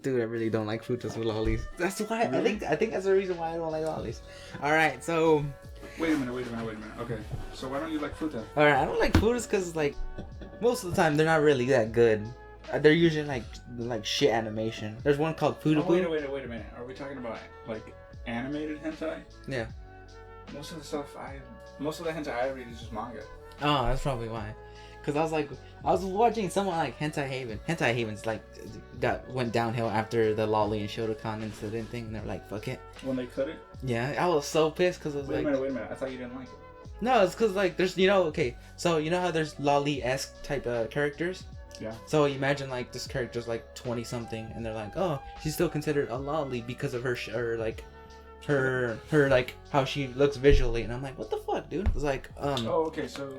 Dude, I really don't like frutas with lollies. That's why really? I think that's the reason why I don't like lollies. All right, so. Wait a minute. Okay, so why don't you like fruta? All right, I don't like frutas because like most of the time they're not really that good. They're usually like shit animation. There's one called Fuda. Wait a minute. Are we talking about like animated hentai? Yeah. Most of the hentai I read is just manga. Oh, that's probably why. Cause I was watching someone like Hentai Haven. Hentai Haven's like went downhill after the Lolly and Shotokan incident thing, and they're like, fuck it. When they cut it? Yeah, I was so pissed because it was Wait a minute. I thought you didn't like it. No, it's because like there's okay, so you know how there's Lolly-esque type of characters. Yeah. So imagine like this character's like 20 something, and they're like, oh, she's still considered a lolly because of her her like how she looks visually, and I'm like, what the fuck, dude? It's like Oh, okay, so.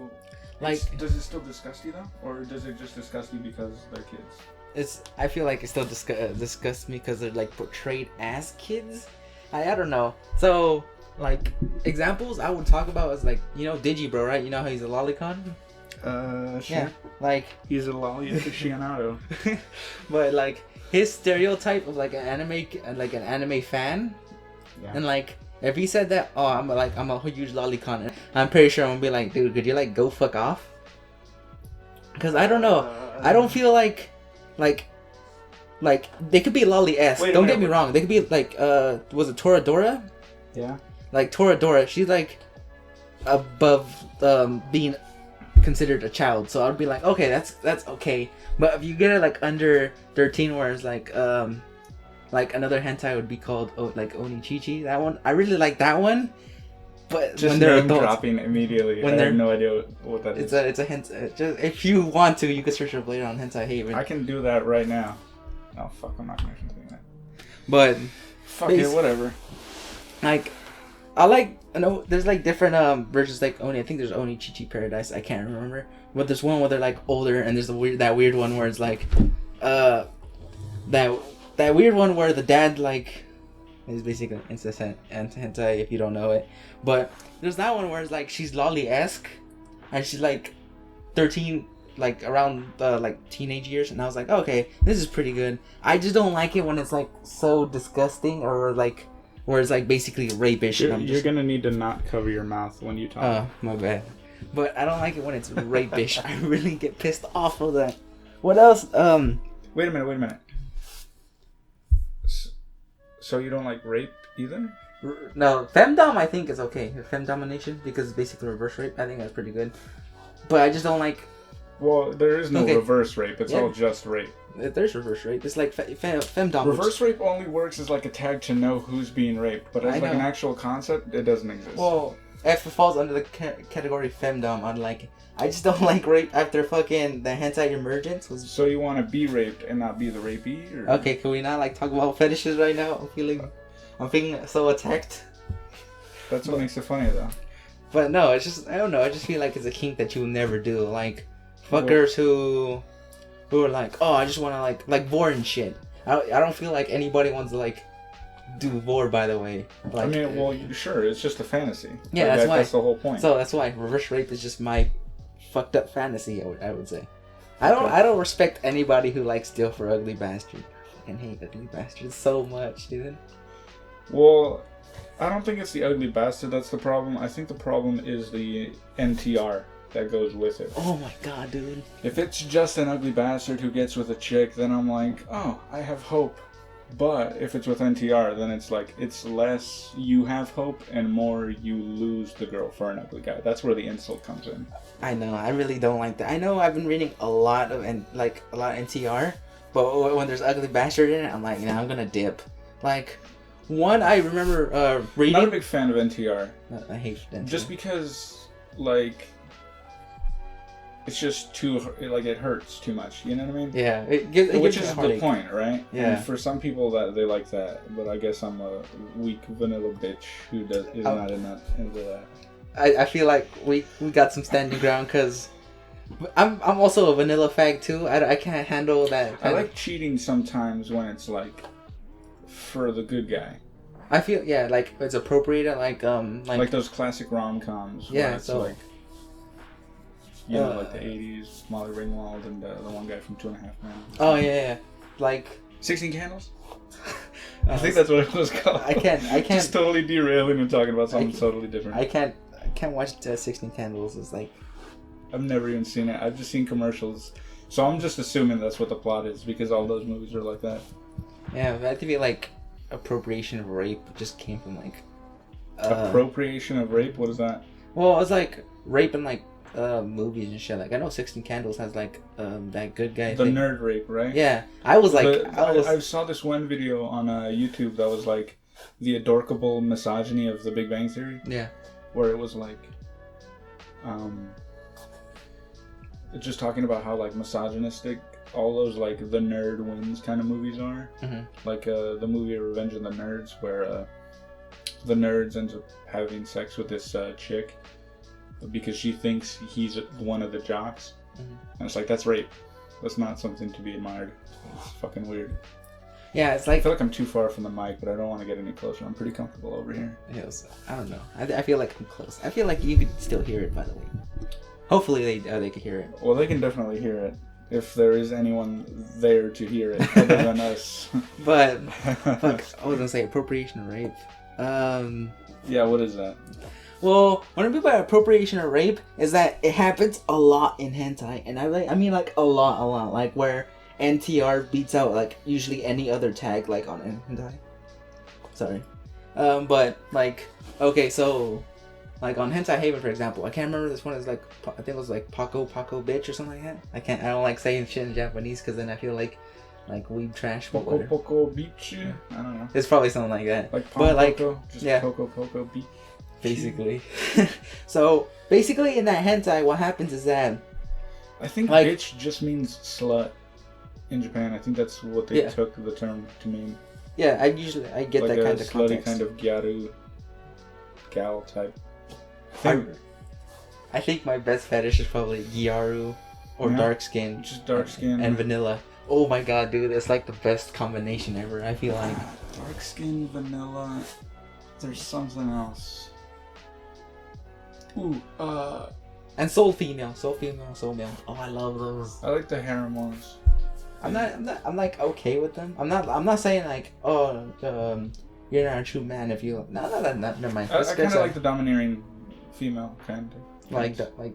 Like, does it still disgust you though, or does it just disgust you because they're kids? I feel like it still disgusts me because they're like portrayed as kids. I don't know. So like examples I would talk about is like Digibro, right? You know how he's a lolicon. Sure. Yeah, like he's a lolly aficionado. But like his stereotype of like an anime fan, yeah. And like. If he said that, I'm a huge lolicon, I'm pretty sure I'm gonna be like, dude, could you like go fuck off? Because I don't know, I don't feel like they could be lolly-esque. Don't get me wrong, they could be like was it Toradora? Yeah. Like Toradora, she's like above being considered a child, so I'd be like, okay, that's okay. But if you get it like under 13, where it's like another hentai would be called like Onichichi. That one I really like that one, but just when they're name adults, dropping immediately. I have no idea what that is. It's a hentai. Just if you want to, you can search up later on Hentai Haven. I can do that right now. Oh fuck, I'm not gonna do that. But fuck it, whatever. Like there's like different versions like Oni. I think there's Onichichi Paradise. I can't remember. But there's one where they're like older, and there's that weird one where it's like that weird one where the dad like is basically incest hentai if you don't know it. But there's that one where it's like she's lolly-esque and she's like 13, like around like teenage years, and I was like, okay, this is pretty good. I just don't like it when it's like so disgusting or like where it's like basically rapish. You're gonna need to not cover your mouth when you talk. Oh, my bad. But I don't like it when it's rapish. I really get pissed off of that. What else? Wait a minute. So you don't like rape either? No, femdom I think is okay. Femdomination, because it's basically reverse rape. I think that's pretty good. But I just don't like... Well, there is no reverse rape. It's all just rape. There's reverse rape. It's like femdom. Reverse rape only works as like a tag to know who's being raped. But as like an actual concept, it doesn't exist. Well, if it falls under the category femdom, I'd like it. I just don't like rape after fucking the hentai emergence. So you want to be raped and not be the rapee? Or? Okay, can we not like talk about fetishes right now? I'm feeling so attacked. That's what makes it funny though. But no, it's just I don't know. I just feel like it's a kink that you will never do. Like fuckers who are like, oh, I just want to like vor and shit. I don't feel like anybody wants to like do vor. By the way, like, I mean, well, sure, it's just a fantasy. Yeah, like, that's why. That's the whole point. So that's why reverse rape is just my fucked up fantasy. I would say. I don't respect anybody who likes Deal for Ugly Bastard. I fucking hate Ugly Bastard so much, dude. Well, I don't think it's the Ugly Bastard that's the problem. I think the problem is the NTR that goes with it. Oh my god, dude. If it's just an ugly bastard who gets with a chick, then I'm like, oh, I have hope. But if it's with NTR, then it's like, it's less you have hope and more you lose the girl for an ugly guy. That's where the insult comes in. I know, I really don't like that. I know I've been reading a lot of NTR, but when there's Ugly Bastard in it, I'm like, I'm gonna dip. Like, one I remember reading... Not a big fan of NTR. I hate NTR. Just because, like... It's just too, like, it hurts too much, you know what I mean? Yeah. Which is the point, right? Yeah. And for some people, that they like that, but I guess I'm a weak vanilla bitch who is not into that. I feel like we got some standing ground, because I'm also a vanilla fag, too. I can't handle that. I like cheating sometimes when it's, like, for the good guy. I feel, like, it's appropriate, like those classic rom-coms. Yeah, where it's so... like... You know, like the 80s, Molly Ringwald and the one guy from 2.5 Men. Oh, yeah. Like... 16 Candles? I think that's what it was called. I can't. Just totally derailing and talking about something totally different. I can't watch 16 Candles. It's like I've never even seen it. I've just seen commercials. So I'm just assuming that's what the plot is because all those movies are like that. Yeah, but I feel like appropriation of rape just came from like appropriation of rape. What is that? Well, it's like rape in like movies and shit. Like I know 16 Candles has like that good guy. The thing. nerd rape, right? Yeah, I was like, I saw this one video on YouTube that was like the adorkable misogyny of The Big Bang Theory. Yeah, where it was like, just talking about how like misogynistic all those like the nerd wins kind of movies are. Mm-hmm. Like the movie Revenge of the Nerds, where the nerds ends up having sex with this chick because she thinks he's one of the jocks. Mm-hmm. And it's like, that's rape. That's not something to be admired. It's fucking weird. Yeah, it's like, I feel like I'm too far from the mic, but I don't want to get any closer. I'm pretty comfortable over here. Yes, I don't know. I feel like I'm close. I feel like you could still hear it, by the way. Hopefully they could hear it. Well, they can definitely hear it if there is anyone there to hear it other than us. But fuck, I was gonna say appropriation of rape. Yeah, what is that? Well, what I mean by appropriation of rape is that it happens a lot in hentai, and I mean like a lot, like where NTR beats out like usually any other tag like on hentai. Sorry, but like okay, so like on Hentai Haven for example, I can't remember this one is like I think it was like Paco bitch or something like that. I don't like saying shit in Japanese because then I feel like weeb trash. Poco beach. I don't know. It's probably something like that. Like but like just yeah. Poco beach. Basically. So basically in that hentai what happens is that I think like, bitch just means slut in Japan. I think that's what they took the term to mean. Yeah, I get like that kind of slutty context. kind of gyaru gal type. I think my best fetish is probably gyaru or dark skin. Just dark skin and vanilla. Oh my god, dude, it's like the best combination ever. I feel like dark skin, vanilla. There's something else. Ooh, and soul female, soul male. Oh, I love those. I like the harem ones. I'm like okay with them. I'm not saying like you're not a true man if you no never mind. I kind of like the domineering female kind of. Like that, like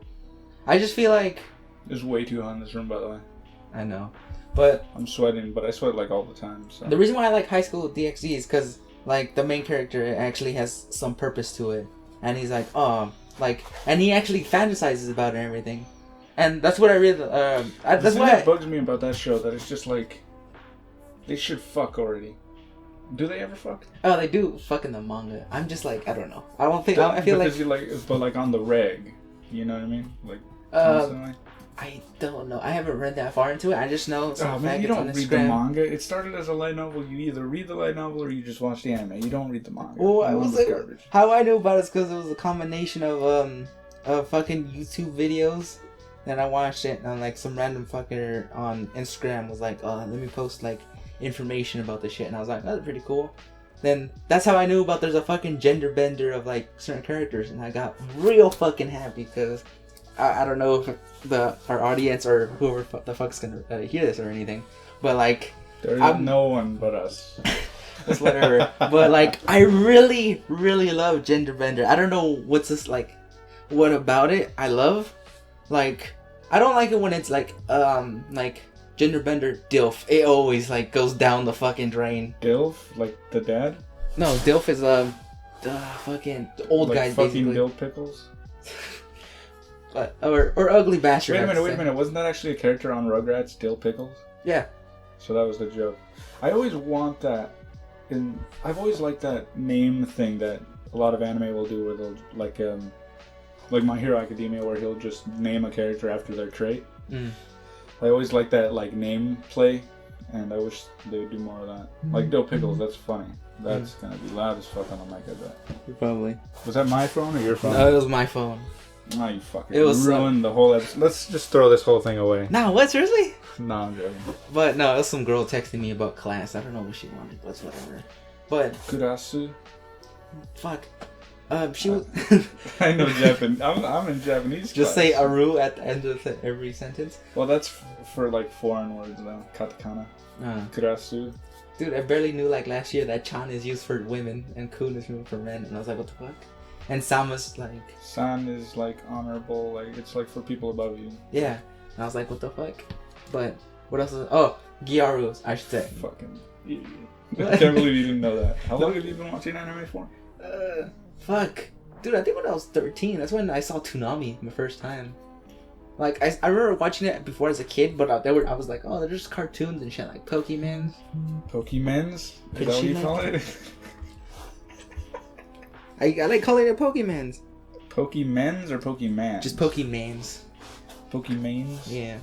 I just feel like it's way too hot in this room, by the way. I know, but I'm sweating, but I sweat like all the time. So the reason why I like High School DxD is because like the main character actually has some purpose to it, and he's like and he actually fantasizes about it and everything, and that's what I really that's why that bugs me about that show, that it's just like they should fuck already. Do they ever fuck? Oh, they do fuck in the manga. I'm just like I don't know. I don't think I feel like you but like on the reg, you know what I mean? Like constantly. I don't know. I haven't read that far into it. I just know. Oh man, you don't read the manga. It started as a light novel. You either read the light novel or you just watch the anime. You don't read the manga. Well, I was like, garbage. How I knew about it is because it was a combination of fucking YouTube videos. Then I watched it and like some random fucker on Instagram was like, let me post like information about the shit, and I was like, that's pretty cool. Then that's how I knew about there's a fucking gender bender of like certain characters, and I got real fucking happy because I don't know if our audience or whoever the fuck's gonna hear this or anything, but like there's no one but us. It's whatever. But like I really love gender bender. I don't know what's this like. What about it I love? Like I don't like it when it's like gender bender DILF. It always like goes down the fucking drain. DILF like the dad? No, DILF is fucking old like guys fucking basically. Dill Pickles. Or ugly bastard. Wait a minute. Wasn't that actually a character on Rugrats, Dill Pickles? Yeah. So that was the joke. I always want that. I've always liked that name thing that a lot of anime will do, where they'll like My Hero Academia, where he'll just name a character after their trait. Mm. I always like that like name play, and I wish they would do more of that. Like Dill Pickles, that's funny. That's gonna be loud as fuck on the mic, I bet. Probably. Was that my phone or your phone? No, it was my phone. Oh, you fucking ruined the whole episode. Let's just throw this whole thing away. Nah, what? Seriously? No, I'm joking. But no, it was some girl texting me about class. I don't know what she wanted, but it's whatever. But... Kurasu? Fuck. She was. I know Japanese. I'm in Japanese. Just class. say aru at the end of every sentence. Well, that's for like foreign words though. Katakana. Kurasu. Dude, I barely knew like last year that chan is used for women and kun is used for men, and I was like, what the fuck? And sama's like. San is like honorable, like it's like for people above you. Yeah, and I was like, what the fuck? But what else? Gyaru, I should say. Fucking idiot. I can't believe you didn't know that. How long have you been watching anime for? Fuck. Dude, I think when I was 13, that's when I saw Toonami the first time. Like, I remember watching it before as a kid, but I was like, oh, they're just cartoons and shit, like Pokemans. Pokemans? Is that what you call it? I like calling it Pokemans. Pokemans or Pokemans? Just Pokemans. Pokemans? Yeah.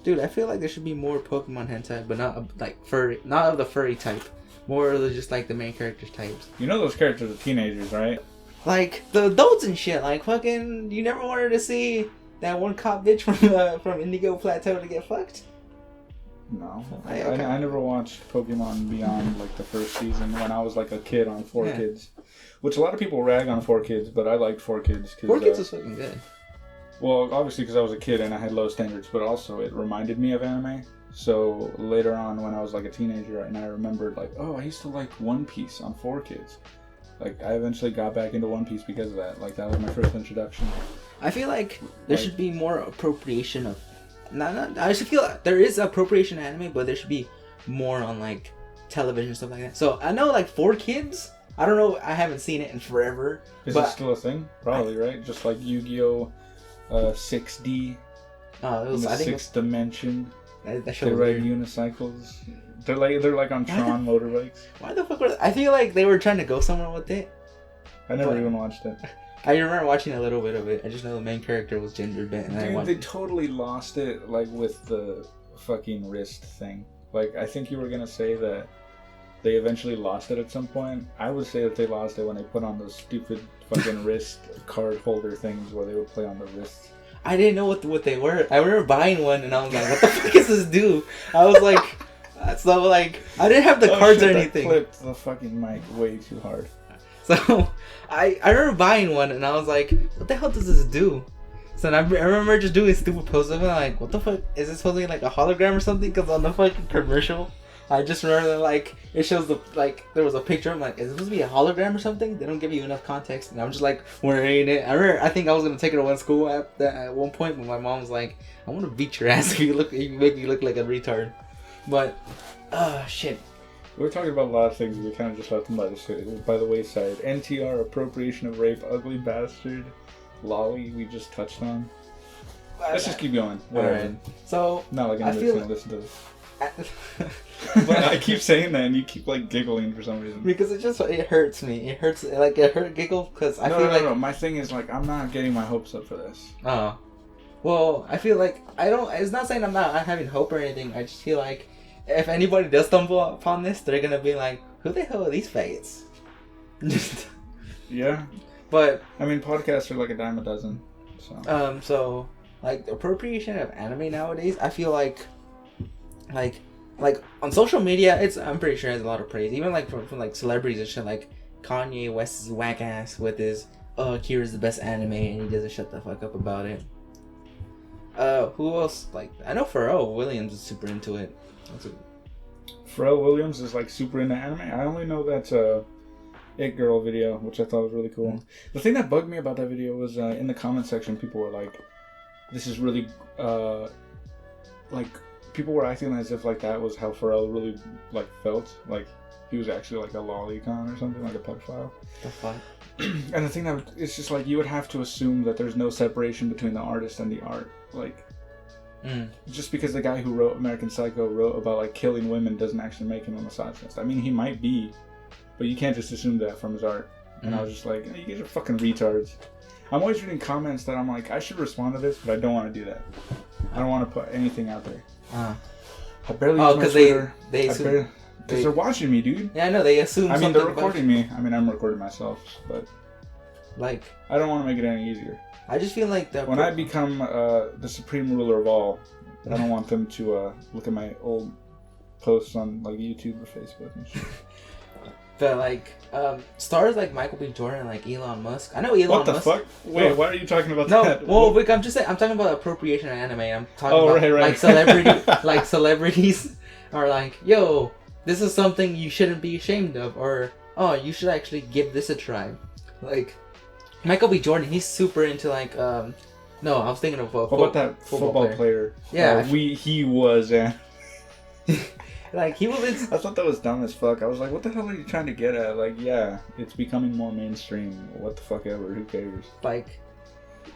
Dude, I feel like there should be more Pokemon hentai, but not like furry, not of the furry type. More of the just like the main characters types. You know those characters are teenagers, right? Like the adults and shit. Like fucking, you never wanted to see that one cop bitch from Indigo Plateau to get fucked? No, I never watched Pokemon beyond like the first season when I was like a kid on 4Kids, which a lot of people rag on 4Kids, but I liked 4Kids. 4Kids was fucking good. Well, obviously because I was a kid and I had low standards, but also it reminded me of anime. So later on when I was like a teenager and I remembered like, oh, I used to like One Piece on 4Kids. Like I eventually got back into One Piece because of that. Like that was my first introduction. I feel like there should be more appropriation of... I just feel like there is appropriation in anime, but there should be more on like television and stuff like that. So I know like 4Kids, I don't know, I haven't seen it in forever. Is it still a thing? Probably, right? Just like Yu-Gi-Oh! 6D. Oh, it was, in the I think sixth dimension. That show they was ride weird. unicycles. They're like on Tron motorbikes. Why the fuck were I feel like they were trying to go somewhere with it. I never even watched it. I remember watching a little bit of it. I just know the main character was gender bent. Dude, they totally lost it like with the fucking wrist thing. Like I think you were gonna say that they eventually lost it at some point. I would say that they lost it when they put on those stupid fucking wrist card holder things where they would play on the wrists. I didn't know what they were. I remember buying one and I was like, what the fuck does this do? I was like, so like, I didn't have the cards or anything. I clipped the fucking mic way too hard. So I remember buying one and I was like, what the hell does this do? So I remember just doing stupid poses and I'm like, what the fuck? Is this supposed to be like a hologram or something? Because on the fucking commercial, I just remember like it shows the like there was a picture. I'm like, is this supposed to be a hologram or something? They don't give you enough context, and I'm just like wearing it. I think I was gonna take it to one school at one point, but my mom was like, I want to beat your ass if you make me look like a retard. But shit. We're talking about a lot of things. We kind of just left them by the wayside. NTR, appropriation of rape, ugly bastard, lolly. We just touched on. Let's just keep going. Whatever. Right. So not like anybody's gonna listen to this. But I keep saying that, and you keep like giggling for some reason. Because it hurts me. It hurts like it hurt giggle because I feel like no. My thing is like I'm not getting my hopes up for this. Oh, well, I feel like I don't. It's not saying I'm having hope or anything. I just feel like if anybody does stumble upon this, they're gonna be like, "Who the hell are these faggots?" Yeah. But I mean, podcasts are like a dime a dozen. So. So like the appropriation of anime nowadays, I feel like on social media, I'm pretty sure it has a lot of praise. Even like from like celebrities and shit, like Kanye West's whack ass with his Kira's the best anime, and he doesn't shut the fuck up about it. Who else? Like I know Pharrell Williams is super into it. Pharrell Williams is like super into anime. I only know that It Girl video, which I thought was really cool. Mm. The thing that bugged me about that video was in the comment section, people were like, "This is really like." People were acting as if like that was how Pharrell really like felt, like he was actually like a lolicon or something, like a pedophile. The fuck? And the thing that it's just like you would have to assume that there's no separation between the artist and the art, like just because the guy who wrote American Psycho wrote about like killing women doesn't actually make him a misogynist. I mean, he might be, but you can't just assume that from his art. And I was just like, you guys are fucking retards. I'm always reading comments that I'm like, I should respond to this, but I don't want to do that. I don't want to put anything out there. I barely use my Twitter. Because they're watching me, dude. Yeah, I know, they assume I mean, they're recording me. I mean, I'm recording myself, but like I don't want to make it any easier. I just feel like when I become the supreme ruler of all, I don't want them to look at my old posts on like YouTube or Facebook and shit. But like stars like Michael B. Jordan and like Elon Musk. I know Elon What the Musk. fuck? Wait, why are you talking about No, that? well, Vic, I'm just saying. I'm talking about appropriation in anime. I'm talking about right. like celebrities are like, yo, this is something you shouldn't be ashamed of, or oh, you should actually give this a try. Like Michael B. Jordan, he's super into like no, I was thinking of what about that football player? Yeah, he was. Like he was. I thought that was dumb as fuck. I was like, what the hell are you trying to get at? Like, yeah, it's becoming more mainstream. What the fuck ever? Who cares? Like,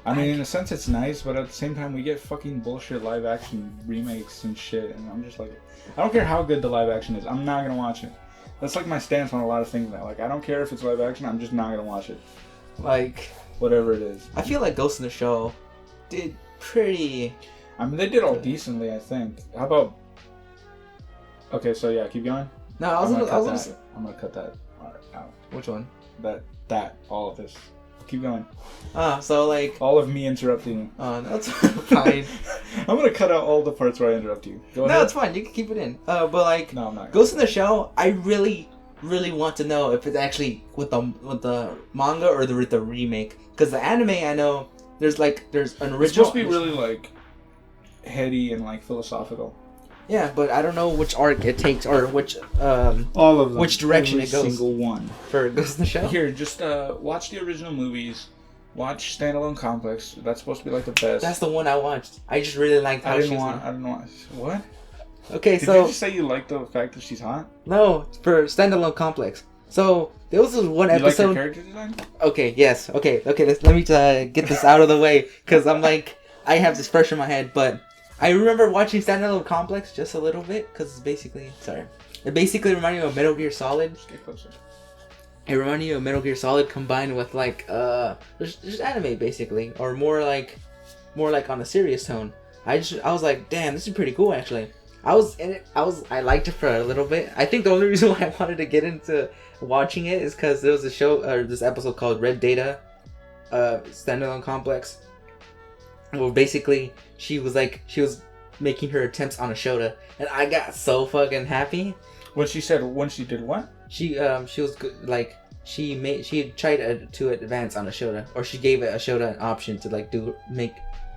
I mean, in a sense, it's nice, but at the same time, we get fucking bullshit live action remakes and shit, and I'm just like, I don't care how good the live action is. I'm not gonna watch it. That's like my stance on a lot of things now. Like, I don't care if it's live action. I'm just not gonna watch it. Like, whatever it is. I feel like Ghost in the Shell did pretty. I mean, they did all decently, I think. How about? Okay, so yeah, keep going. No, I'm gonna cut that out. Which one? All of this. Keep going. So like all of me interrupting you. Oh, no, that's fine. I'm gonna cut out all the parts where I interrupt you. Go ahead. No, it's fine. You can keep it in. But like, no, I'm not. Ghost in the Shell, I really want to know if it's actually with the manga or with the remake. Because the anime, I know there's an original. It's supposed to be really like heady and like philosophical. Yeah, but I don't know which arc it takes or which all of them, which direction it goes. Single one For Ghost in the Shell. Here, just watch the original movies. Watch Standalone Complex. That's supposed to be like the best. That's the one I watched. I just really liked how I didn't want. What? Okay, Did you just say you like the fact that she's hot? No, for Standalone Complex. So there was this one episode. You like her character design? Okay. Yes. Okay. Let me get this out of the way because I'm like I have this fresh in my head, but. I remember watching Standalone Complex just a little bit because it basically reminded me of Metal Gear Solid. Just get closer. It reminded me of Metal Gear Solid combined with like just anime basically, or more like on a serious tone. I was like, damn, this is pretty cool actually. I was in it. I liked it for a little bit. I think the only reason why I wanted to get into watching it is because there was a show or this episode called Red Data, Standalone Complex. Well, basically, she was making her attempts on a Shota, and I got so fucking happy. When she did what? She was like she had tried to advance on a Shota, or she gave a Shota an option to like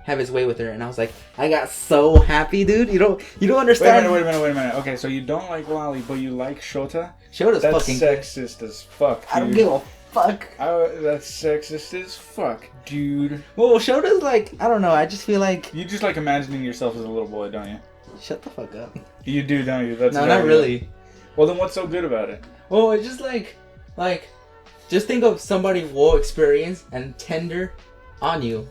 have his way with her, and I was like, I got so happy, dude. You don't understand. Wait a minute. Okay, so you don't like Lolly, but you like Shota? Shota's That's fucking sexist as fuck, dude. I don't give a fuck. That's sexist as fuck, dude. Well, Shota's like, I don't know. I just feel like you just like imagining yourself as a little boy, don't you? Shut the fuck up. You do, don't you? That's no, not really. Well, then what's so good about it? Well, it's just like, just think of somebody well experienced and tender on you.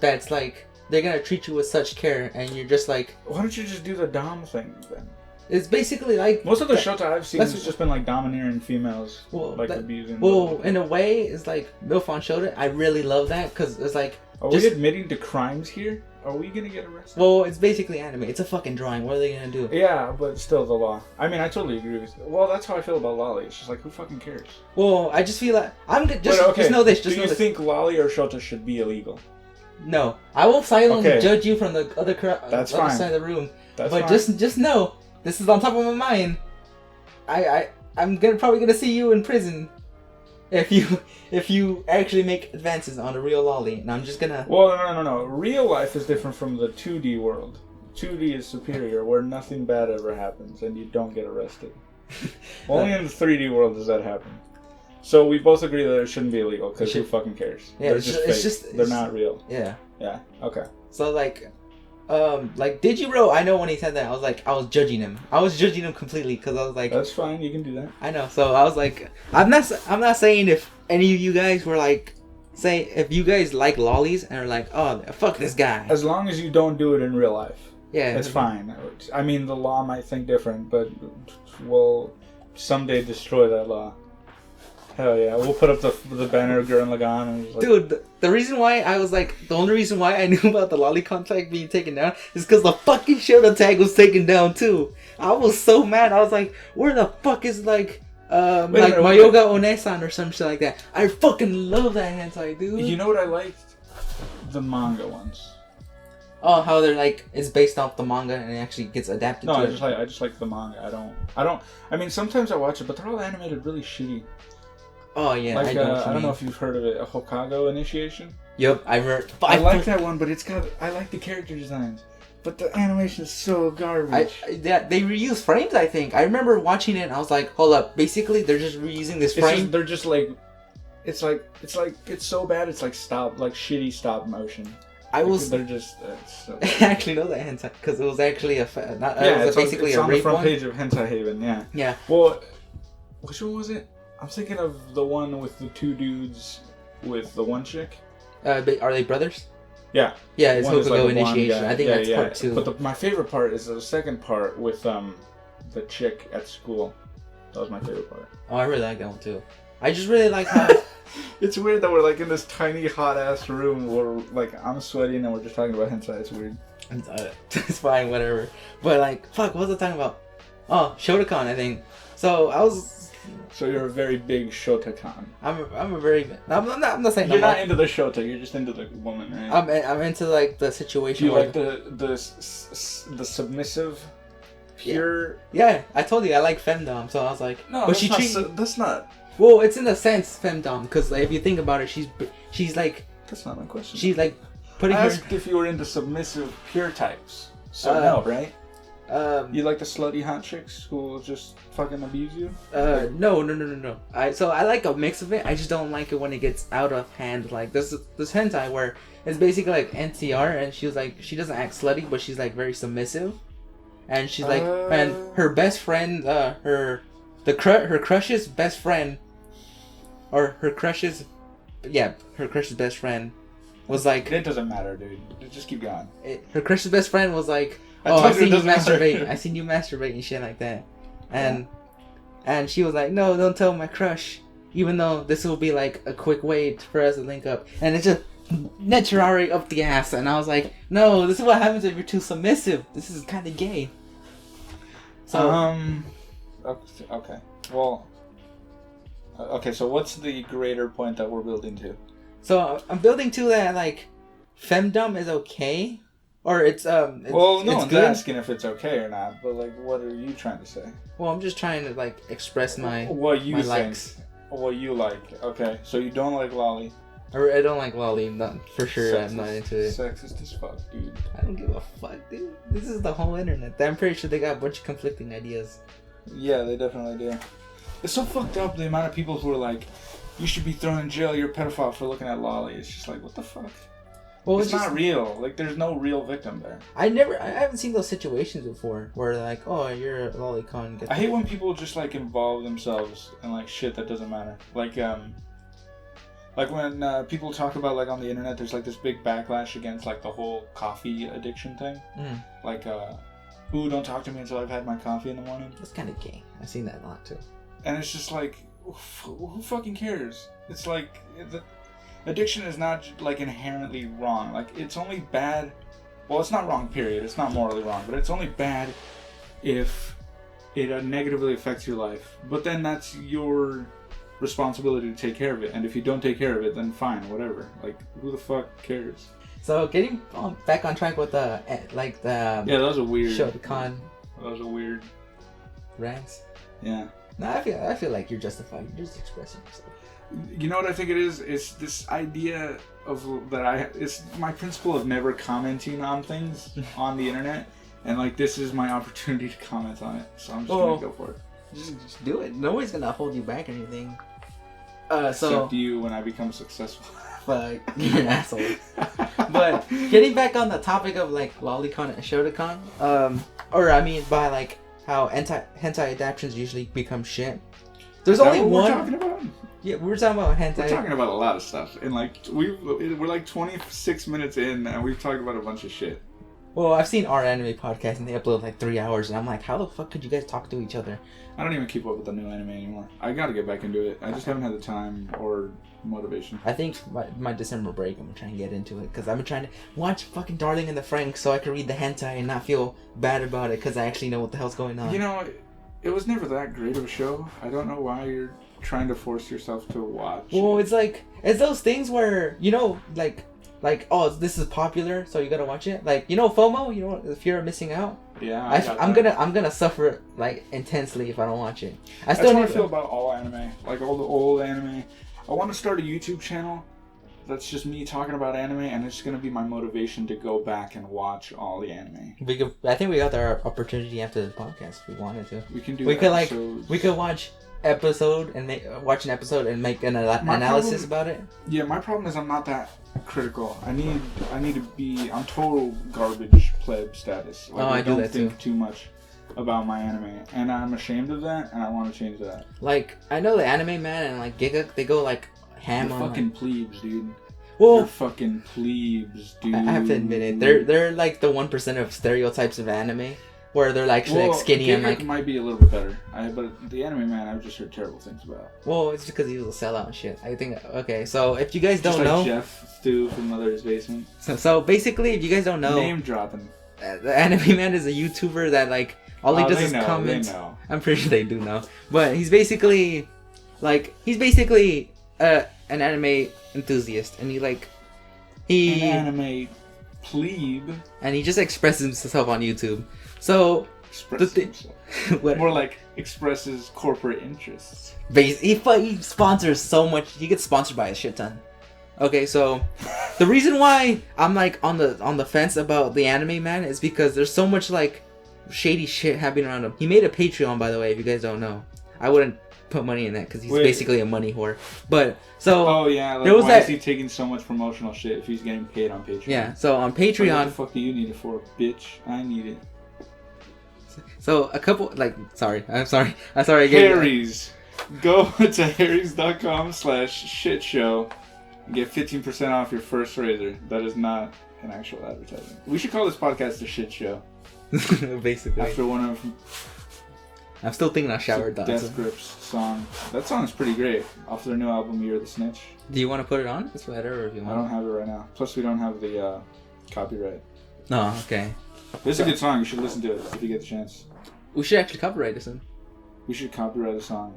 That's like they're gonna treat you with such care, and you're just like. Why don't you just do the dom thing then? It's basically like most of the Shota I've seen has just been like domineering females, abusing. Well, in a way, it's like MILF on Shota. I really love that because it's like. Are we admitting to crimes here? Are we gonna get arrested? Well, it's basically anime. It's a fucking drawing. What are they gonna do? Yeah, but still the law. I mean, I totally agree with you. Well, that's how I feel about Lolly. It's just like, who fucking cares? Well, I just feel like just know this. Do you think Lolly or Shota should be illegal? No, I will silently judge you from the other side of the room. That's but fine. just know this is on top of my mind. I'm probably gonna see you in prison if you actually make advances on a real Lolly, and I'm just gonna. Well, no. Real life is different from the 2D world. 2D is superior, where nothing bad ever happens and you don't get arrested. Only in the 3D world does that happen. So we both agree that it shouldn't be illegal because who fucking cares? Yeah, they're just fake. They're not real. Yeah. Yeah. Okay. So like Digiro, I know when he said that, I was judging him. I was judging him completely because I was like, that's fine. You can do that. I know. So I was like, I'm not saying if any of you guys were like, say if you guys like lollies and are like, oh fuck this guy. As long as you don't do it in real life. Yeah. It's fine. I mean, the law might think different, but we'll someday destroy that law. Hell yeah, we'll put up the banner of Gurren Lagann. And like, dude, the reason why I was like, the only reason why I knew about the lolly contract being taken down is because the fucking Shota tag was taken down too. I was so mad. I was like, where the fuck is Mayoga Onesan or some shit like that? I fucking love that hentai, dude. You know what I liked? The manga ones. Oh, how they're like it's based off the manga and it actually gets adapted. No, to I just like the manga. I don't. I mean, sometimes I watch it, but they're all animated really shitty. Oh yeah, like I don't know if you've heard of it, a Hokago Initiation. Yep, I heard. I like that one, but I like the character designs. But the animation is so garbage. They reuse frames, I think. I remember watching it and I was like, hold up. Basically, they're just reusing this frame. They're just like, it's so bad. It's like shitty stop motion. They're just. I actually know that hentai because it was actually it was basically it's a on rape the front one. page of Hentai Haven. Yeah. Yeah. Well, which one was it? I'm thinking of the one with the two dudes with the one chick. Are they brothers? Yeah. Yeah, it's Hokugo Initiation. I think that's part 2. But my favorite part is the second part with the chick at school. That was my favorite part. Oh, I really like that one too. I just really like how it's weird that we're like in this tiny hot ass room where like I'm sweating and we're just talking about hentai. It's weird. It's fine, whatever. But like, fuck, what was I talking about? Oh, Shotokan, I think. So you're a very big Shotokan. I'm not saying you're not into the Shota. You're just into the woman, right? I'm into like the situation. Do you like the submissive, pure? Yeah, I told you I like femdom, so I was like, no, but that's not. Well, it's in a sense femdom because like, if you think about it, she's like. That's not my question. She's like putting. I asked if you were into submissive, pure types. So no, right? You like the slutty hot chicks who will just fucking abuse you? No. I like a mix of it. I just don't like it when it gets out of hand. Like this hentai where it's basically like NTR, and she doesn't act slutty, but she's like very submissive, and she's like, and her best friend, her crush's best friend, or her crush's best friend was like. It doesn't matter, dude. Just keep going. Her crush's best friend was like. I seen you masturbate. I seen you masturbate and shit like that, and she was like, "No, don't tell my crush." Even though this will be like a quick way for us to link up, and it's just naturally up the ass, and I was like, "No, this is what happens if you're too submissive. This is kind of gay." So, okay, well, okay. So what's the greater point that we're building to? So I'm building to that like, femdom is okay. Or it's well, no one's good. asking if it's okay or not, but like, what are you trying to say? Well, I'm just trying to like express my likes. What you like? Okay, so you don't like lolly. Or I don't like lolly, not for sure. I'm not into it. Sexist as fuck, dude. I don't give a fuck, dude. This is the whole internet. I'm pretty sure they got a bunch of conflicting ideas. Yeah, they definitely do. It's so fucked up the amount of people who are like, "You should be thrown in jail. You're a pedophile for looking at lolly." It's just like, what the fuck. Well, it's not real. Like, there's no real victim there. I haven't seen those situations before where they're like, "Oh, you're a lolicon." I hate when people just like involve themselves in like shit that doesn't matter. Like when people talk about like on the internet, there's like this big backlash against like the whole coffee addiction thing. Mm. Like, ooh, don't talk to me until I've had my coffee in the morning. That's kind of gay. I've seen that a lot too. And it's just like, who fucking cares? It's like. Addiction is not like inherently wrong. Like it's only bad. Well, it's not wrong. Period. It's not morally wrong, but it's only bad if it negatively affects your life. But then that's your responsibility to take care of it. And if you don't take care of it, then fine, whatever. Like who the fuck cares? So getting back on track with the yeah, that was a weird Shotokan. That was a weird rants. Yeah. No, I feel like you're justified. You're just expressing yourself. You know what I think it is? It's this idea of it's my principle of never commenting on things on the internet, and like this is my opportunity to comment on it, so I'm just gonna go for it. Just do it. Nobody's gonna hold you back or anything. Except you when I become successful. Fuck, you're an asshole. But getting back on the topic of like lolicon and shotokan, or I mean by like how hentai adaptations usually become shit. There's only one. We're talking about? Yeah, we were talking about hentai. We're talking about a lot of stuff, and like we're like 26 minutes in, and we've talked about a bunch of shit. Well, I've seen our anime podcast, and they upload like 3 hours, and I'm like, how the fuck could you guys talk to each other? I don't even keep up with the new anime anymore. I gotta get back into it. I just haven't had the time or motivation. I think my December break, I'm gonna try and get into it, because I've been trying to watch fucking Darling in the Franxx so I can read the hentai and not feel bad about it, because I actually know what the hell's going on. You know, it was never that great of a show. I don't know why you're trying to force yourself to watch. Well, it's those things where, you know, like like, oh, this is popular, so you gotta watch it. Like, you know, FOMO, you know, the fear of missing out. Yeah, I'm gonna suffer like intensely if I don't watch it. That's how I feel about all anime, like all the old anime. I want to start a YouTube channel that's just me talking about anime, and it's gonna be my motivation to go back and watch all the anime. I think we got our opportunity after the podcast. If we wanted to. We can do. We could watch episode and watch an episode and make an analysis about it. Yeah, my problem is I'm not that critical. I need to be on total garbage pleb status. Like, I do that think too much about my anime, and I'm ashamed of that, and I want to change that. Like, I know the Anime Man and like Giga, they go like ham They're on fucking plebes, dude. Well, they're fucking plebes, dude. I have to admit it. They're like the 1% of stereotypes of anime, where they're actually like skinny Giga and like. Might be a little bit better. But the Anime Man, I've just heard terrible things about. Well, it's because he was a sellout and shit. I think. Okay, so if you guys don't just like know, Jeff Stu from Mother's Basement. So basically, if you guys don't know, name dropping. The Anime Man is a YouTuber that like all he does is comment. I'm pretty sure they do know, but he's basically an anime enthusiast, and an anime plebe, and he just expresses himself on YouTube. So more like expresses corporate interests. He sponsors so much. He gets sponsored by a shit ton. Okay, so the reason why I'm like on the fence about the Anime Man is because there's so much like shady shit happening around him. He made a Patreon, by the way, if you guys don't know. I wouldn't put money in that because he's basically a money whore. But so why is he taking so much promotional shit if he's getting paid on Patreon? Yeah, so on Patreon, what the fuck do you need it for, bitch? I need it. So a couple I'm sorry Harry's. Go to harrys.com/shitshow and get 15% off your first razor. That is not an actual advertisement. We should call this podcast the Shit Show. Basically. After one of I'm still thinking of Shower Dogs. Death Grips song. That song is pretty great. Off their new album, You're the Snitch. Do you want to put it on? It's better if you want. I don't have it right now. Plus, we don't have the copyright. Oh, okay. This is a good song. You should listen to it if you get the chance. We should actually copyright this one. We should copyright a song.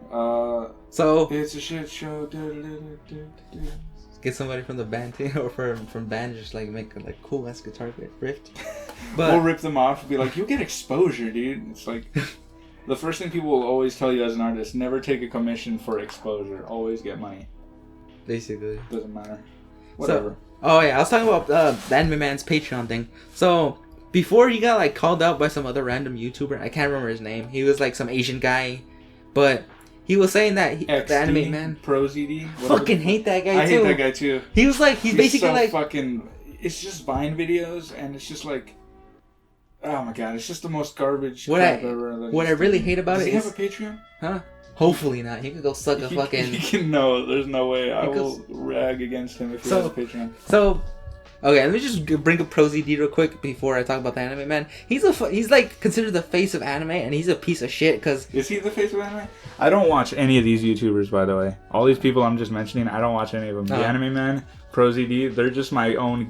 So it's a shit show. Get somebody from the band too, or from band, just like make a like cool ass guitar riff. But we'll rip them off and be like, "You get exposure, dude." It's like the first thing people will always tell you as an artist: never take a commission for exposure. Always get money. Basically, doesn't matter. Whatever. I was talking about the Anime Man's Patreon thing. So before he got like called out by some other random YouTuber, I can't remember his name. He was like some Asian guy, but he was saying that the Anime Man ProZD. Fucking hate that guy too. I hate that guy too. He was like he's basically so like fucking. It's just Vine videos, and it's just like, oh my god, it's just the most garbage crap ever. What I really hate about it is... Does he have a Patreon? Huh? Hopefully not. He could go suck a fucking... He can, no, there's no way. I will rag against him if he has a Patreon. So, okay, let me just bring up ProZD real quick before I talk about the Anime Man. He's like considered the face of anime, and he's a piece of shit because... Is he the face of anime? I don't watch any of these YouTubers, by the way. All these people I'm just mentioning, I don't watch any of them. The Anime Man, ProZD, they're just my own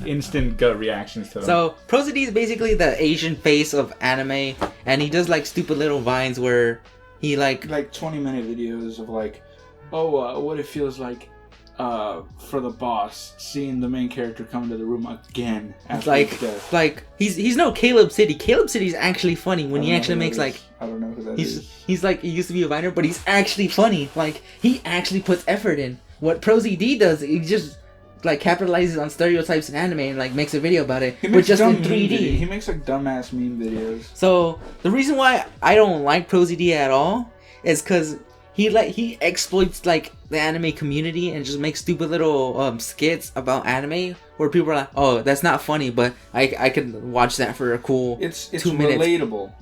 instant gut reactions to them. So ProZD is basically the Asian face of anime, and he does like stupid little vines where he like 20-minute videos of like, what it feels like for the boss seeing the main character come into the room again after his death. Like he's no Caleb City. Caleb City is actually funny when he actually makes like I don't know who that is. He's like, he used to be a viner, but he's actually funny. Like he actually puts effort in. What ProZD does, he just like capitalizes on stereotypes in anime and like makes a video about it, but just in 3D. He makes like dumbass meme videos. So the reason why I don't like ProZD at all is because he exploits like the anime community and just makes stupid little skits about anime where people are like, oh, that's not funny, but I could watch that for a cool it's 2 minutes. Relatable.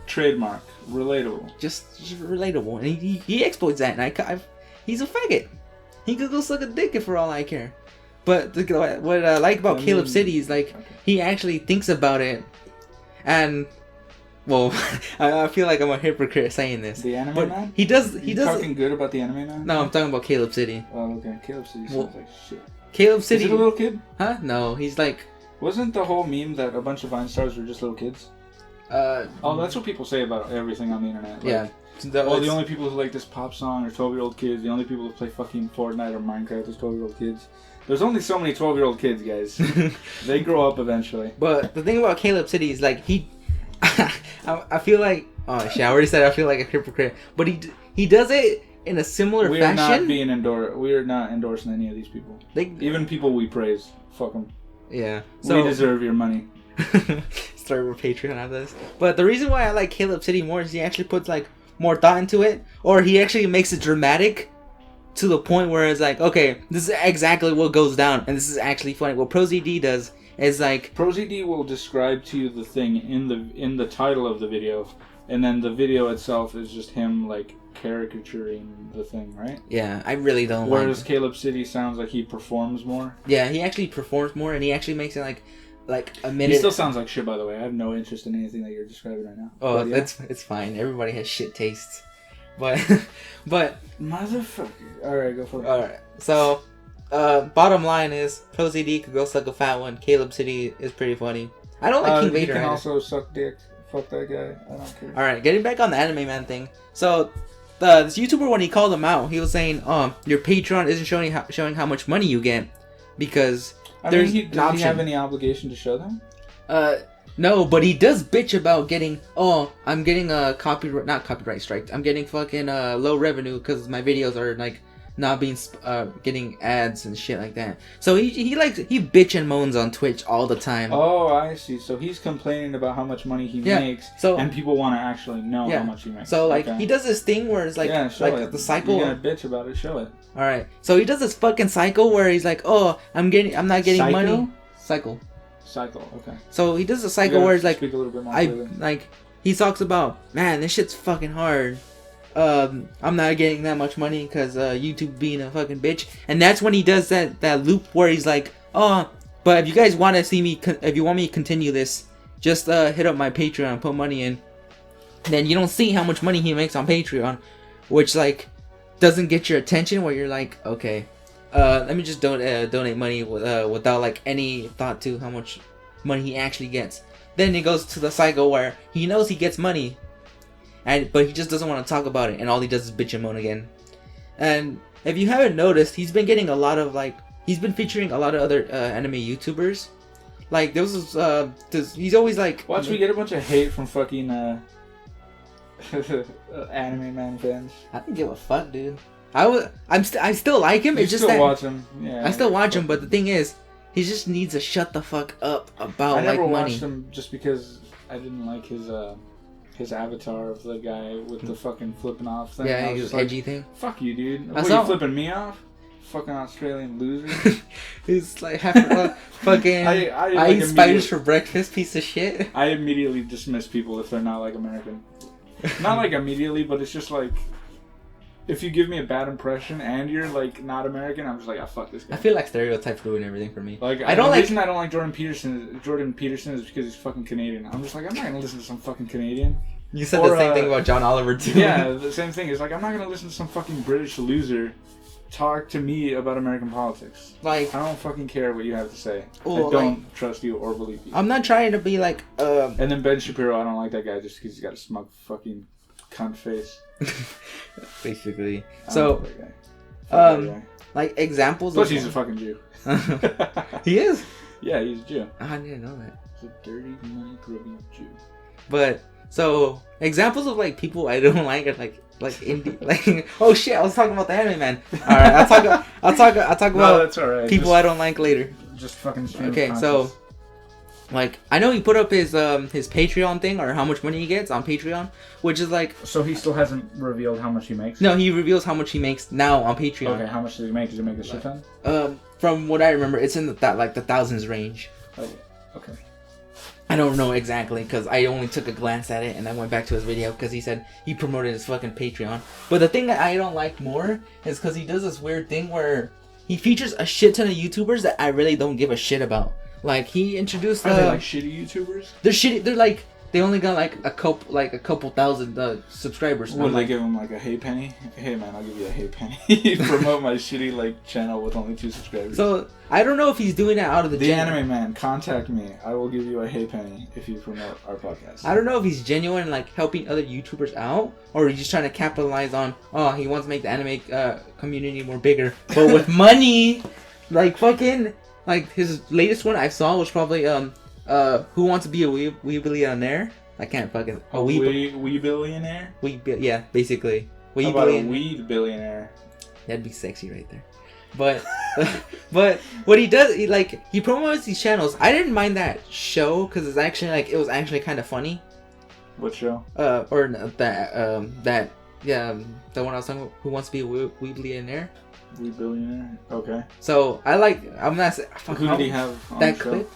Trademark. Relatable. Just relatable, and he exploits that, and he's a faggot. He could go suck a dick for all I care. But what I like about Caleb City is like he actually thinks about it, and well, I feel like I'm a hypocrite saying this. The Anime Man? He does. Talking good about the Anime Man? No, I'm talking about Caleb City. Oh, okay. Caleb City sounds like shit. Caleb City. Is it a little kid? Huh? No, he's like. Wasn't the whole meme that a bunch of Vine stars were just little kids? Oh, that's what people say about everything on the internet. Like, yeah. the only people who like this pop song are 12-year-old kids. The only people who play fucking Fortnite or Minecraft is 12-year-old kids. There's only so many 12-year-old kids, guys. They grow up eventually. But the thing about Caleb City is like I feel like I already said I feel like a hypocrite, but he does it in a similar fashion. We are not endorsing any of these people. Even people we praise. Fuck them. Yeah. So, we deserve your money. Start with Patreon after this. But the reason why I like Caleb City more is he actually puts like more thought into it, or he actually makes it dramatic to the point where it's like, okay, this is exactly what goes down, and this is actually funny. What ProZD does is like ProZD will describe to you the thing in the title of the video, and then the video itself is just him like caricaturing the thing, right? Yeah, I really don't. Whereas Caleb City sounds like he performs more. Yeah, he actually performs more, and he actually makes it like a minute. He still sounds like shit, by the way. I have no interest in anything that you're describing right now. Oh, yeah. It's fine. Everybody has shit tastes, but motherfucker. All right, go for it. All right. So, bottom line is ProZD could go suck a fat one. Caleb City is pretty funny. I don't like King Vader. He can also suck dick. Fuck that guy. I don't care. All right, getting back on the Anime Man thing. So, this YouTuber, when he called him out, he was saying, your Patreon isn't showing how much money you get because does he have any obligation to show them? No, but he does bitch about getting, I'm getting not copyright strike. I'm getting fucking low revenue because my videos are like not being getting ads and shit like that. So he bitch and moans on Twitch all the time. Oh, I see. So he's complaining about how much money he makes, and people want to actually know how much he makes. So like he does this thing where it's like the cycle. You're gonna bitch about it. Show it. All right. So he does this fucking cycle where he's like, I'm not getting money. Cycle. Okay. So he does a cycle where it's like, speak a little bit more he talks about, man, this shit's fucking hard. I'm not getting that much money because YouTube being a fucking bitch, and that's when he does that loop where he's like, but if you guys want to see me, if you want me to continue this, just hit up my Patreon and put money in. Then you don't see how much money he makes on Patreon, which like doesn't get your attention. Where you're like, okay, let me just donate money without like any thought to how much money he actually gets. Then it goes to the cycle where he knows he gets money, but he just doesn't want to talk about it, and all he does is bitch and moan again. And if you haven't noticed, he's been getting a lot of he's been featuring a lot of other anime YouTubers. Like there was he's always like, watch me get a bunch of hate from fucking Anime Man fans. I don't give a fuck, dude. I still like him. It's just still that watch him. Yeah, I still watch him, but the thing is, he just needs to shut the fuck up about I never money. watched him just because I didn't like his avatar of the guy with the fucking flipping off thing. Yeah, his edgy thing. Fuck you, dude. What, you flipping me off? Fucking Australian loser. He's like fucking. I eat spiders for breakfast, piece of shit. I immediately dismiss people if they're not like American. Not like immediately, but it's just like, if you give me a bad impression and you're like not American, I'm just like, fuck this guy. I feel like stereotypes ruin everything for me. Like, the reason I don't like Jordan Peterson is because he's fucking Canadian. I'm just like, I'm not gonna listen to some fucking Canadian. You said the same thing about John Oliver too. Yeah, the same thing. It's like, I'm not gonna listen to some fucking British loser talk to me about American politics. Like, I don't fucking care what you have to say. I don't trust you or believe you. I'm not trying to be like And then Ben Shapiro, I don't like that guy just because he's got a smug fucking cunt face. Basically. So like examples plus he's a fucking Jew. He is? Yeah, he's a Jew. I didn't know that. He's a dirty money grubbing Jew. But so examples of like people I don't like are like indie, like, oh shit, I was talking about the Anime Man. All right, I'll talk about no, that's all right. People I don't like later. Just fucking okay. So, like, I know he put up his Patreon thing, or how much money he gets on Patreon, which is like. So he still hasn't revealed how much he makes. No, he reveals how much he makes now on Patreon. Okay, how much does he make? Does he make a shit ton? From what I remember, it's in the thousands range. Oh, okay. I don't know exactly because I only took a glance at it and I went back to his video because he said he promoted his fucking Patreon. But the thing that I don't like more is because he does this weird thing where he features a shit ton of YouTubers that I really don't give a shit about. Like he introduced. Are they like shitty YouTubers? They're shitty. They're like they only got like a couple thousand subscribers. Would they give him like a hey penny? Hey man, I'll give you a hey penny. Promote my shitty like channel with only 2 subscribers. So I don't know if he's doing it out of the Anime Man, contact me. I will give you a hey penny if you promote our podcast. I don't know if he's genuine, like helping other YouTubers out, or he's just trying to capitalize on. Oh, he wants to make the anime community more bigger, but with money. Like fucking, like his latest one I saw was probably Who Wants to Be a Wee Billionaire? I can't fucking Wee Billionaire? Yeah, basically. How about a Weed Billionaire? That'd be sexy right there. But but what he does, he promotes these channels. I didn't mind that show because it was actually kind of funny. What show? The one I was talking about, Who Wants to Be a Wee Billionaire? Wee Billionaire. Okay. So I'm not. Who did he have on that the show? clip?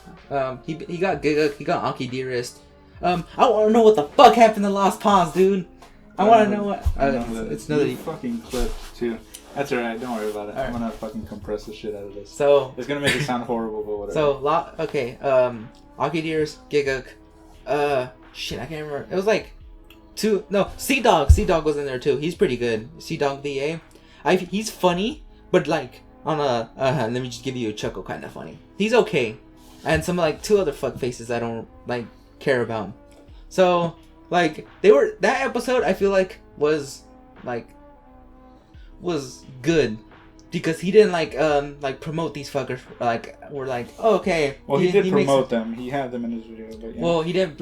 He got Giga. He got Aki Dearest. I want to know what the fuck happened to Lost Pause, dude. I want to know what. It's another fucking clip too. That's alright. Don't worry about it. All right. I'm gonna fucking compress the shit out of this. So it's gonna make it sound horrible, but whatever. So okay. Aki Dearest, Giga. Shit, I can't remember. It was like 2. No, Sea Dog. Sea Dog was in there too. He's pretty good. Sea Dog VA. He's funny, but like on a let me just give you a chuckle kind of funny. He's okay, and some like 2 other fuck faces I don't like care about. So like that episode I feel like was good because he didn't like promote these fuckers. Like we're like, oh, okay. Well, he did promote them. He had them in his video, but yeah. Well, he didn't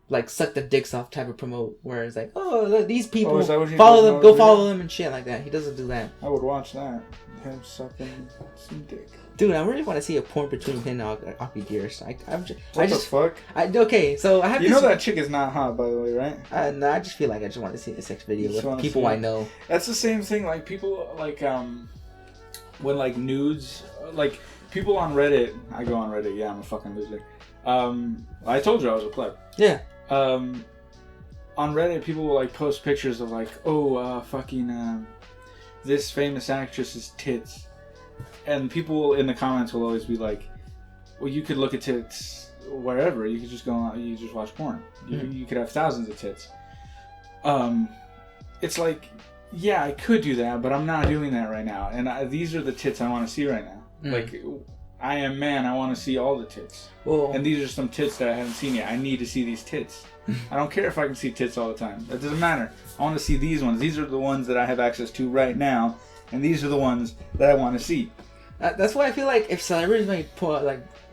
like suck the dicks off type of promote where it's like, oh, look, these people follow them, go follow them and shit like that. He doesn't do that. I would watch that. Him sucking some dick. Dude, I really want to see a porn between him and Aki Dearest. What the fuck? Okay, so I have. You know that chick is not hot, by the way, right? No, I just feel like I just want to see a sex video with people I know. That's the same thing. Like people when like nudes, like people on Reddit. I go on Reddit. Yeah, I'm a fucking loser. I told you I was a pleb. Yeah. On Reddit, people will like post pictures of like, this famous actress's tits, and people in the comments will always be like, well, you could look at tits wherever. You could just go on, you just watch porn. You could have thousands of tits. It's like, yeah, I could do that, but I'm not doing that right now. And these are the tits I want to see right now. Like, I am man, I want to see all the tits. Whoa. And these are some tits that I haven't seen yet. I need to see these tits. I don't care if I can see tits all the time. That doesn't matter. I want to see these ones. These are the ones that I have access to right now. And these are the ones that I want to see. That's why I feel like if celebrities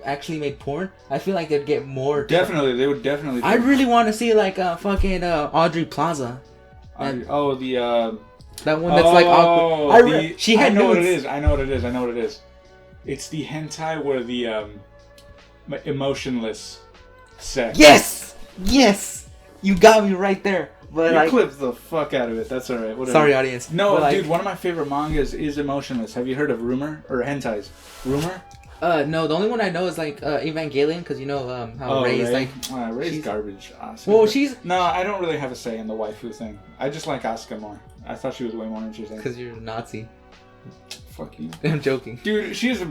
actually made porn, I feel like they'd get more. Definitely, they would definitely. I really want to see fucking Audrey Plaza. That one that's she had I know nudes. what it is. It's the hentai where the emotionless sex. Yes, you got me right there. But you clipped the fuck out of it. That's alright. Whatever. Sorry, audience. No, dude. One of my favorite mangas is emotionless. Have you heard of Rumor or hentais? Rumor? No. The only one I know is Evangelion, because you know how Rei is Rei's garbage. Asuka. Well, she's no. I don't really have a say in the waifu thing. I just like Asuka more. I thought she was way more interesting. Because you're a Nazi. Fuck you. I'm joking. Dude, she's a...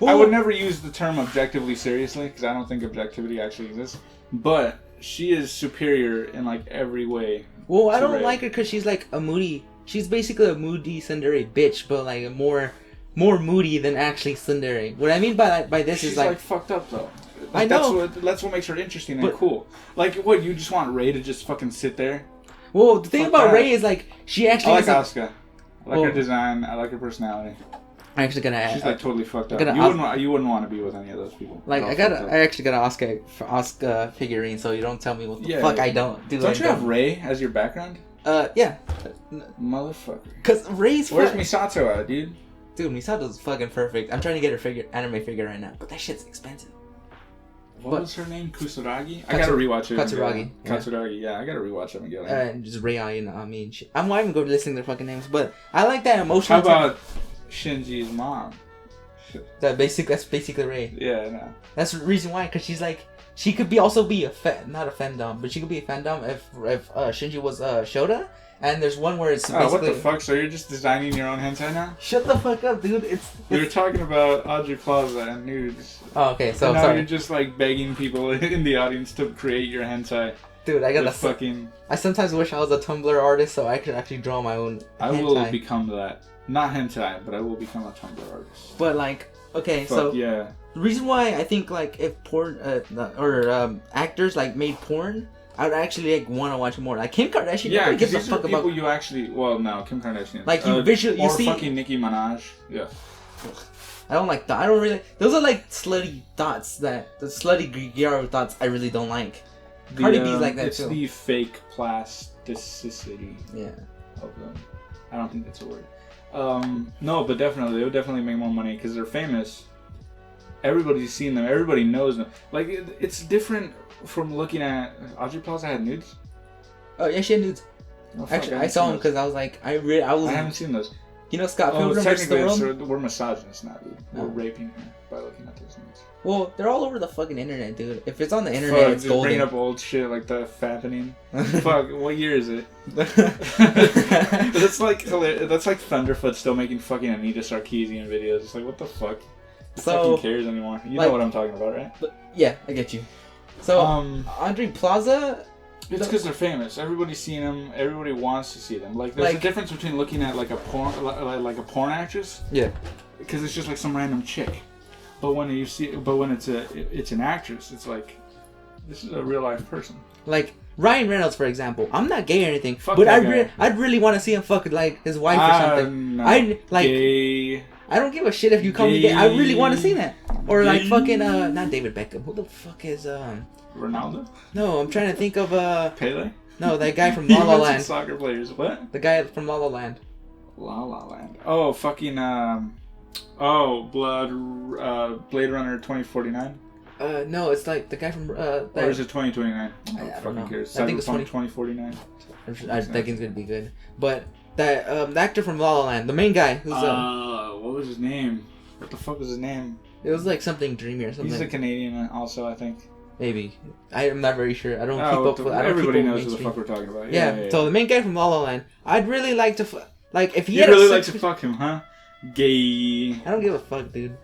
I would never use the term objectively seriously, because I don't think objectivity actually exists. But she is superior in every way. Well, I don't like her because she's a moody... She's basically a moody tsundere bitch, but more moody than actually tsundere. What I mean by this she's is fucked up though. I know. That's what makes her interesting and cool. What, you just want Rei to just fucking sit there? Well, the thing about Rei is she actually. I like Asuka. I like her design. I like her personality. I'm actually gonna. She's totally fucked up. You wouldn't want to be with any of those people. I actually got an Asuka figurine, so you don't tell me what the fuck I don't do. Don't you have Rei as your background? Yeah. Motherfucker. Cause Rei's. Where's Misato at, dude? Dude, Misato's fucking perfect. I'm trying to get her anime figure right now, but that shit's expensive. What was her name? Kusuragi? I gotta rewatch it. Katsuragi. Yeah, I gotta rewatch them again. And just Rei and shit. I'm not even going to listen to their fucking names, but I like that emotional. How about Shinji's mom? That's basically Rei. Yeah, I know. That's the reason why, because she's she could be also be not a fandom, but she could be a fandom if Shinji was Shota. And there's one where it's basically... what the fuck? So you're just designing your own hentai now? Shut the fuck up, dude. We were talking about Audrey Plaza and nudes. Oh, okay. So and now sorry. you're just like begging people in the audience to create your hentai. Dude, I gotta fucking... I sometimes wish I was a Tumblr artist so I could actually draw my own hentai. I will become that. Not hentai, but I will become a Tumblr artist. But like, okay, Fuck, so... yeah. The reason why I think like if porn actors like made porn, I would actually like want to watch more. Like Kim Kardashian, yeah, nobody gives a these fuck are people about. you actually, well, no, Kim Kardashian. Like you visually, you or see. fucking Nicki Minaj. Yeah. I don't like that. I don't really. Those are like slutty thoughts the slutty Gigaro thoughts. I really don't like. Cardi B's like that it's too. It's the fake plasticity. Yeah. Of them. I don't think that's a word. No, but definitely, they would definitely make more money because they're famous. Everybody's seen them. Everybody knows them. Like it's different from looking at Audrey Plaza had nudes. Oh yeah, she had nudes. Oh, actually, I saw them because I was like, I haven't seen those. You know Scott Pilgrim versus the World? We're misogynists now, dude. We're raping her by looking at those nudes. Well, they're all over the fucking internet, dude. If it's on the internet, it's golden. Bringing up old shit like the fappening. Fuck, what year is it? That's like hilarious. That's like Thunderfoot still making fucking Anita Sarkeesian videos. It's like, what the fuck? Who fucking cares anymore? You know what I'm talking about, right? But, yeah, I get you. So, Audrey Plaza... It's because they're famous. Everybody's seen them. Everybody wants to see them. Like, there's a difference between looking at like a porn actress. Yeah. Because it's just like some random chick. But when it's an actress, it's like, this is a real life person. Like Ryan Reynolds, for example. I'm not gay or anything, but I'd really want to see him fuck like his wife or something. Gay. I don't give a shit if you call me gay. I really want to see that. Or like fucking not David Beckham. Who the fuck is Ronaldo? No, I'm trying to think of Pele? No, that guy from La La Land. Soccer players. What? The guy from La La Land. La La Land. Oh, fucking Blade Runner 2049. No, it's like the guy from or is it 2029? I don't know. Cares. I think it's 2049. That game's gonna be good. But that the actor from La La Land, the main guy who's what was his name? What the fuck was his name? It was like something dreamy or something. He's a Canadian also, I think. Maybe. I'm not very sure. I don't keep up with... Everybody knows who the fuck we're talking about. Yeah. So the main guy from La La Land, I'd really like to... like, if he had really like to fuck him, huh? Gay. I don't give a fuck, dude.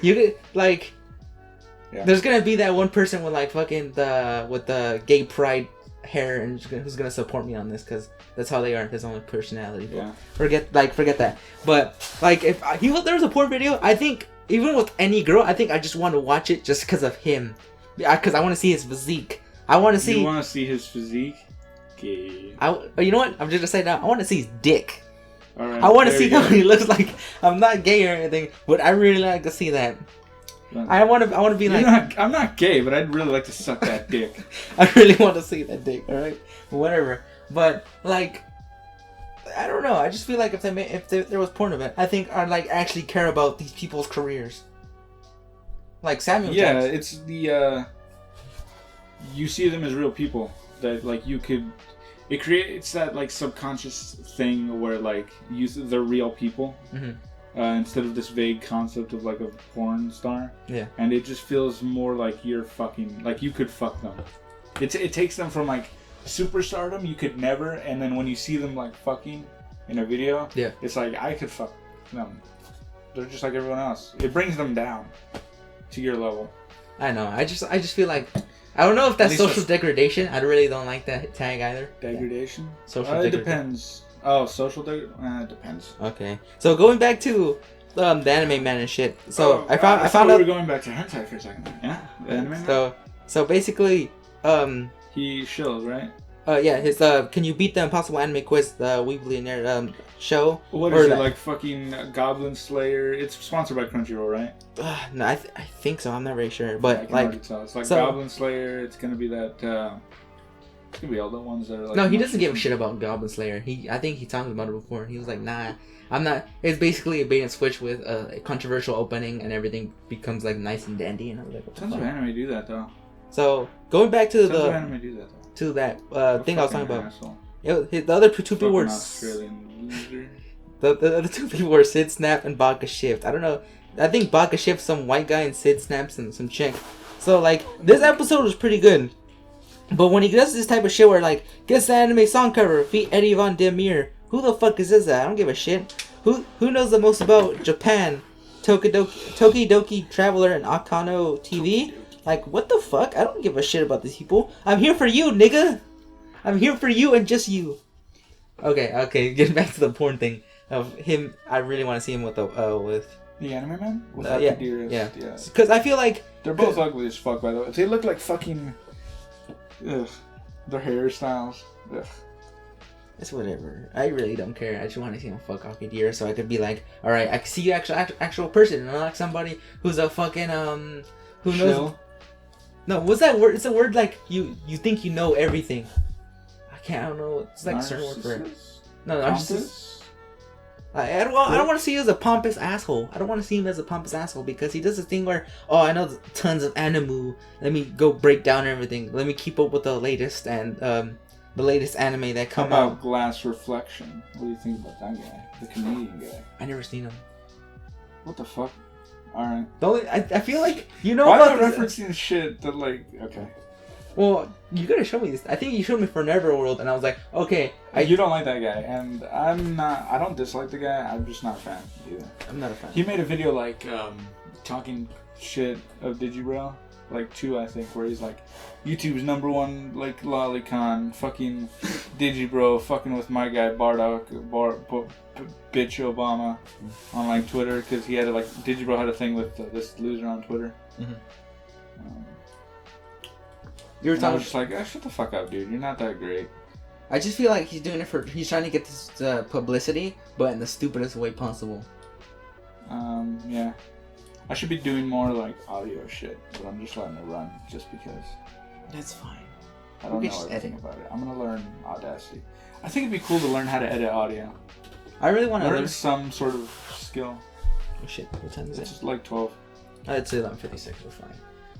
You could, like... Yeah. There's gonna be that one person with, like, fucking with the gay pride hair and who's gonna support me on this, because that's how they are. His own personality. Yeah. Forget that. But, like, if there was a porn video, I think... Even with any girl, I think I just want to watch it just because of him. Because I want to see his physique. I want to see... You want to see his physique? Gay. You know what? I'm just going to say now. I want to see his dick. All right, I want to see how he looks like. I'm not gay or anything, but I really like to see that. I want to be like... I'm not gay, but I'd really like to suck that dick. I really want to see that dick, alright? Whatever. But, like... I don't know. I just feel like if there was porn of it, I think I'd like actually care about these people's careers. Like Samuel Jackson. Yeah, it's the you see them as real people that like you could. It creates that like subconscious thing where like they're real people instead of this vague concept of like a porn star. Yeah. And it just feels more like you're fucking like you could fuck them. It takes them from like superstardom, you could never, and then when you see them like fucking in a video, yeah, it's like I could fuck them. They're just like everyone else. It brings them down to your level. I know. I just feel like I don't know if that's social degradation. I really don't like that tag either. Degradation? Yeah. Social degradation. It depends. Oh, social degradation? It depends. Okay. So going back to the anime man and shit. So I found out we were going back to hentai for a second. Yeah. The anime man? So basically he shills, right? Yeah, his Can You Beat the Impossible Anime Quiz, the Weeb show. What is it, like fucking Goblin Slayer? It's sponsored by Crunchyroll, right? No, I think so. I'm not very sure, but yeah, I can already tell. It's like Goblin Slayer. It's gonna be that. It's gonna be all the ones that are like. No, he doesn't give a shit about Goblin Slayer. I think he talked about it before. He was like, nah, I'm not. It's basically a bait and switch with a controversial opening, and everything becomes like nice and dandy. And I was like, tons of anime do that though. So going back to tons of anime do that though. To that thing I was talking about. The other two people were Australian loser. The other two people were Sid Snap and Baka Shift. I don't know. I think Baka Shift's some white guy and Sid Snap's some chick. So like this episode was pretty good. But when he does this type of shit where like gets the anime song cover, feat Eddie Von Der Meer, who the fuck is this? I don't give a shit. Who knows the most about Japan? Tokidoki Traveler and Akano TV? Like what the fuck? I don't give a shit about these people. I'm here for you, nigga. I'm here for you and just you. Okay. Getting back to the porn thing of him. I really want to see him with the anime man. With yeah. Because I feel like they're both ugly as fuck. By the way, they look like fucking. Ugh. Their hairstyles. Ugh. It's whatever. I really don't care. I just want to see him fuck Akidira so I could be like, alright, I can see you actual person and not like somebody who's a fucking who knows. Chill. No, what's that word? It's a word like you think you know everything. I don't know. It's like a certain word for it. No, narcissist. I don't want to see him as a pompous asshole. I don't want to see him as a pompous asshole because he does this thing where, oh, I know tons of anime. Let me go break down everything. Let me keep up with the latest and the latest anime that come out. How about Glass Reflection? What do you think about that guy? The Canadian guy. I never seen him. What the fuck? Alright. I feel like you know why about am I referencing shit that like okay. Well, you gotta show me this. I think you showed me for Neverworld, and I was like, okay. You don't like that guy, and I don't dislike the guy. I'm just not a fan either. I'm not a fan. He made a video like talking shit of Digibro, like 2 I think, where he's like, YouTube's #1 like lolicon, fucking Digibro, fucking with my guy Bardock, bitch Obama, on like Twitter because he had like Digibro had a thing with this loser on Twitter. Mm-hmm. I was just like, shut the fuck up, dude. You're not that great. I just feel like he's doing it he's trying to get this publicity, but in the stupidest way possible. Yeah. I should be doing more like audio shit, but I'm just letting it run just because. That's fine. I don't know everything about it. I'm gonna learn Audacity. I think it'd be cool to learn how to edit audio. I really want to learn some sort of skill. Oh shit! What time is it? It's like 12. I'd say 11:56. We're fine.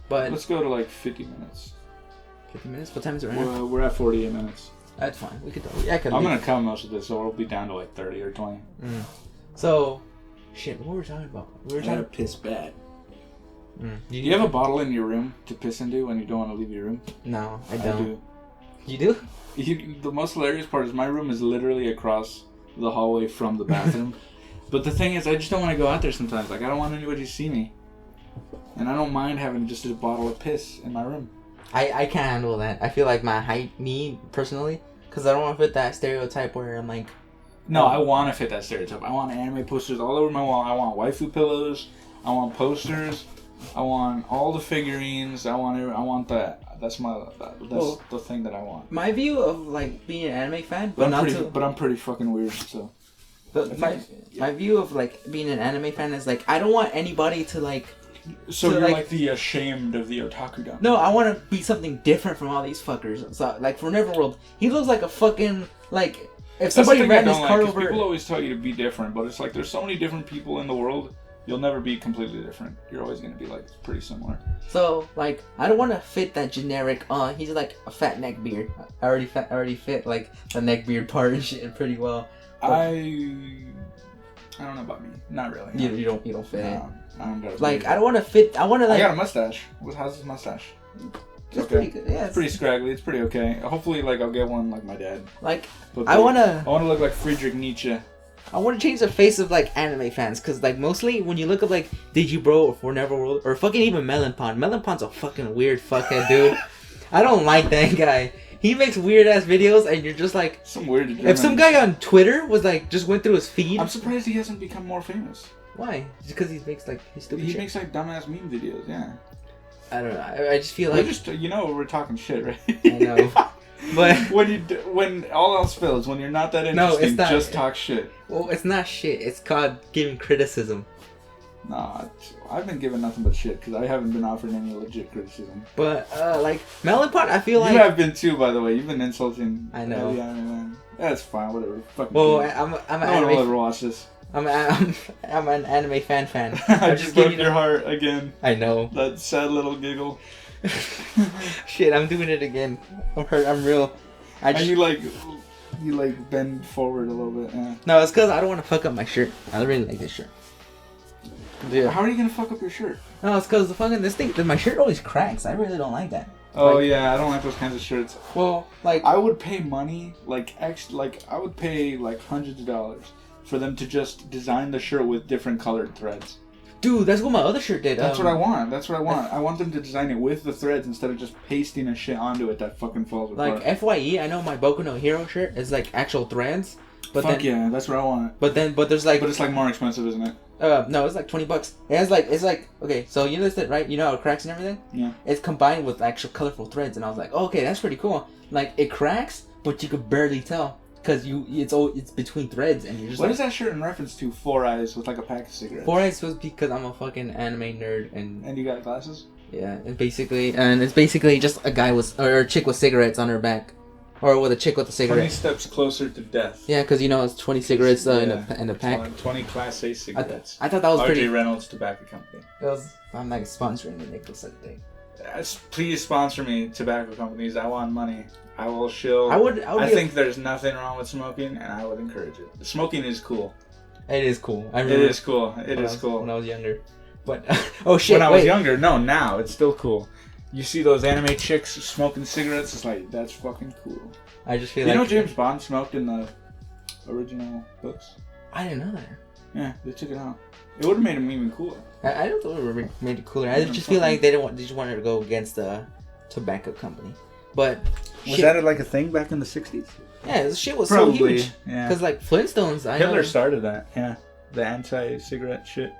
But let's go to like 50 minutes. 50 minutes? What time is it right now? We're at 48 minutes. That's fine. We could. I'm gonna cut most of this, so it'll be down to like 30 or 20. So, shit. What were we talking about? We were trying to piss bad. Do you have a bottle in your room to piss into when you don't want to leave your room? No, I don't. I do. You do? The most hilarious part is my room is literally across the hallway from the bathroom. But the thing is, I just don't want to go out there sometimes. Like, I don't want anybody to see me. And I don't mind having just a bottle of piss in my room. I can't handle that. I feel like me personally, because I don't want to fit that stereotype where I'm like... No, I want to fit that stereotype. I want anime posters all over my wall. I want waifu pillows. I want posters. I want all the figurines. I want that. That's the thing that I want. My view of like being an anime fan, but I'm pretty fucking weird. So, my view of like being an anime fan is like I don't want anybody to like. So you're like the ashamed of the otaku-dom. No, I want to be something different from all these fuckers. So like for Neverworld, he looks like a fucking like if somebody ran his car over. People always tell you to be different, but it's like there's so many different people in the world. You'll never be completely different. You're always going to be, like, pretty similar. So, like, I don't want to fit that generic, he's, like, a fat neck beard. I already fit, like, the neck beard part and shit pretty well. But I don't know about me. Not really. No. You don't fit it. I don't got a like, beard. I don't want to fit, I want to, like... I got a mustache. How's this mustache? It's okay. Pretty good. Yeah, it's pretty scraggly. It's pretty okay. Hopefully, like, I'll get one like my dad. Like, I want to look like Friedrich Nietzsche. I want to change the face of, like, anime fans, because, like, mostly when you look up, like, Digibro or For Neverworld, or fucking even Melonpon. Melonpon's a fucking weird fuckhead, dude. I don't like that guy. He makes weird-ass videos, and you're just, like... Some weird German. If some guy on Twitter was, like, just went through his feed... I'm surprised he hasn't become more famous. Why? Just because he makes, like, his stupid shit? He makes, like, dumbass meme videos, yeah. I don't know. I just feel like... we're talking shit, right? I know. But when all else fails, when you're not that interesting, just talk shit. Well, it's not shit. It's called giving criticism. Nah, I've been given nothing but shit because I haven't been offered any legit criticism. But like Melonpon, I feel like you have been too. By the way, you've been insulting. I know. Man. That's fine. Whatever. Fucking well, kids. I'm an anime. No one will ever watch this. I'm an anime fan. I just broke your heart again. I know. That sad little giggle. Shit, I'm doing it again. I'm hurt. I'm real. And you bend forward a little bit. Yeah. No, it's because I don't want to fuck up my shirt. I really like this shirt. Yeah. How are you gonna fuck up your shirt? No, it's because the fucking this thing. My shirt always cracks. I really don't like that. Oh yeah, I don't like those kinds of shirts. Well, like I would pay money, I would pay like hundreds of dollars for them to just design the shirt with different colored threads. dude, that's what my other shirt did. That's what I want. I want them to design it with the threads instead of just pasting a shit onto it that fucking falls apart. Like FYE, I know my Boku no Hero shirt is like actual threads. But Fuck yeah, that's what I want. But there's like. But it's like more expensive, isn't it? No, it's like $20. It's like okay, so you noticed it, right? You know how it cracks and everything? Yeah. It's combined with actual colorful threads, and I was like, oh, okay, that's pretty cool. Like it cracks, but you could barely tell because it's between threads, and you're just. What is that shirt in reference to? 4 eyes with like a pack of cigarettes. 4 eyes was because I'm a fucking anime nerd, and you got glasses. Yeah, it's basically just a guy or a chick with cigarettes on her back, or with a chick with a cigarette. 20 steps closer to death. Yeah, because it's 20 cigarettes in a pack. 20 Class A cigarettes. I thought that was R.J. pretty. Reynolds Tobacco Company. I'm like sponsoring the Nicholas thing. Please sponsor me, tobacco companies. I want money. I will shill. I think there's nothing wrong with smoking, and I would encourage it. Smoking is cool. It is cool. It is cool. When I was younger. But oh shit! When I was younger, no. Now it's still cool. You see those anime chicks smoking cigarettes? It's like that's fucking cool. I just feel you know James Bond smoked in the original books. I didn't know that. Yeah, they took it out. It would have made him even cooler. I don't think it would have made it cooler. I just feel like they just wanted to go against the tobacco company. But was that like a thing back in the 60s? Yeah, this shit was probably, so huge. Yeah. Because like Flintstones, Hitler started that. Yeah, the anti-cigarette shit.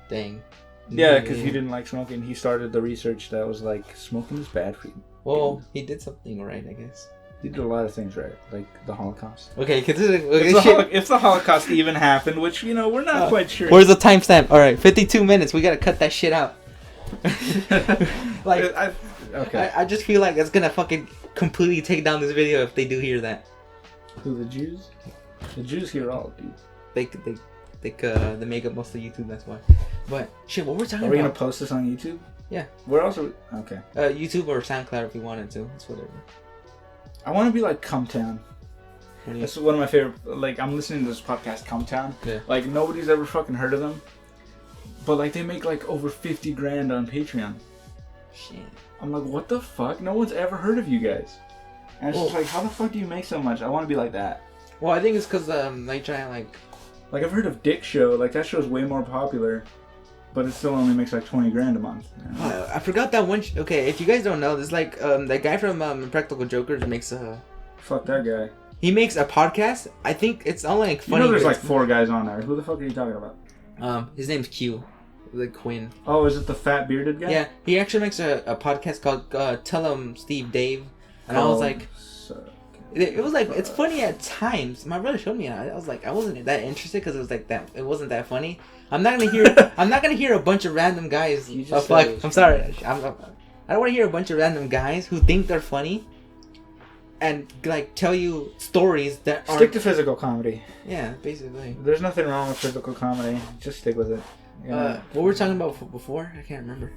Dang. Yeah, because he didn't like smoking. He started the research that was like smoking is bad for you. Well, he did something right, I guess. He did a lot of things right, like the Holocaust. Okay, if the Holocaust even happened, which we're not quite sure. Where's the timestamp? All right, 52 minutes. We gotta cut that shit out. I just feel like it's gonna fucking completely take down this video if they do hear that. Who, the Jews? The Jews hear all, dude. They make up most of YouTube. That's why. But shit, what we're talking about? Are we gonna post this on YouTube? Yeah. We're also okay. YouTube or SoundCloud if we wanted to. It's whatever. I want to be like Cumtown. That's one of my favorite. Like I'm listening to this podcast, Cumtown. Yeah. Like nobody's ever fucking heard of them, but like they make like over 50 grand on Patreon. Shit. I'm like, what the fuck? No one's ever heard of you guys. And it's just like, how the fuck do you make so much? I want to be like that. Well, I think it's because they try to like. Like I've heard of Dick Show. Like that show's way more popular, but it still only makes like 20 grand a month. You know? I forgot that one. Okay, if you guys don't know, there's like that guy from Impractical Jokers makes a. Fuck that guy. He makes a podcast. I think it's only like funny. You know, there's like 4 guys on there. Who the fuck are you talking about? His name's Q, the Quinn. Oh, is it the fat bearded guy? Yeah, he actually makes a podcast called Tell 'em Steve Dave, and I was like. It was like it's funny at times. My brother showed me, and I was like, I wasn't that interested because it was like that. It wasn't that funny. I'm not gonna hear a bunch of random guys. I'm sorry. I don't want to hear a bunch of random guys who think they're funny, and like tell you stories that aren't. Stick to physical comedy. Yeah, basically. There's nothing wrong with physical comedy. Just stick with it. What were we talking about before? I can't remember.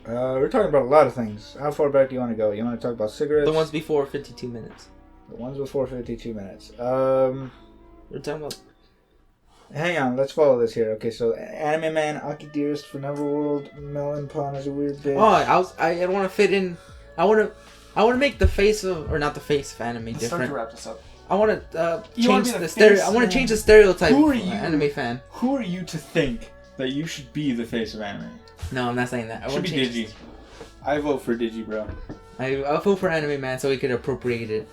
We're talking about a lot of things. How far back do you want to go? You want to talk about cigarettes? The ones before 52 minutes. The ones before 52 minutes. We're talking about... Hang on, let's follow this here. Okay, so Anime Man, Aki Dearest for Neverworld, Melon Pond is a weird bitch. Oh, I want to fit in... I want to make the face of... Or not the face of anime different. Start to wrap this up. I want to change the stereotype. I want to change the stereotype of anime fan. Who are you to think that you should be the face of anime? No, I'm not saying that. I should be Digi. I vote for Digi, bro. I'll vote for Anime Man so he could appropriate it.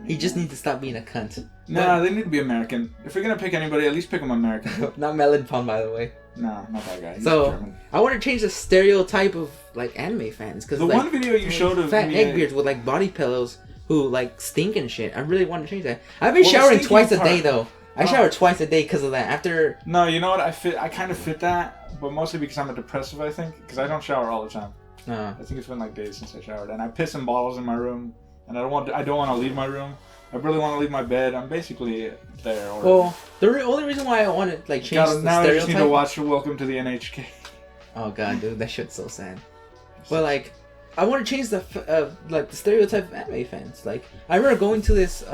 He just needs to stop being a cunt. Nah, they need to be American. If you're gonna pick anybody, at least pick them American. Not Melon Pond, by the way. No, not that guy. He's so German. I want to change the stereotype of like anime fans because the one video you showed of fat neckbeards with like body pillows who like stink and shit. I really want to change that. I've been showering twice a day though. I shower twice a day because of that. After no, you know what? I kind of fit that, but mostly because I'm a depressive. I think because I don't shower all the time. I think it's been like days since I showered, and I piss in bottles in my room, and I don't want to leave my room. I really want to leave my bed. I'm basically there. Already. Well, the only reason why I want to like change the now stereotype. I just need to watch Welcome to the NHK. Oh god, dude, that shit's so sad. But like, I want to change the like the stereotype of anime fans. Like, I remember going to this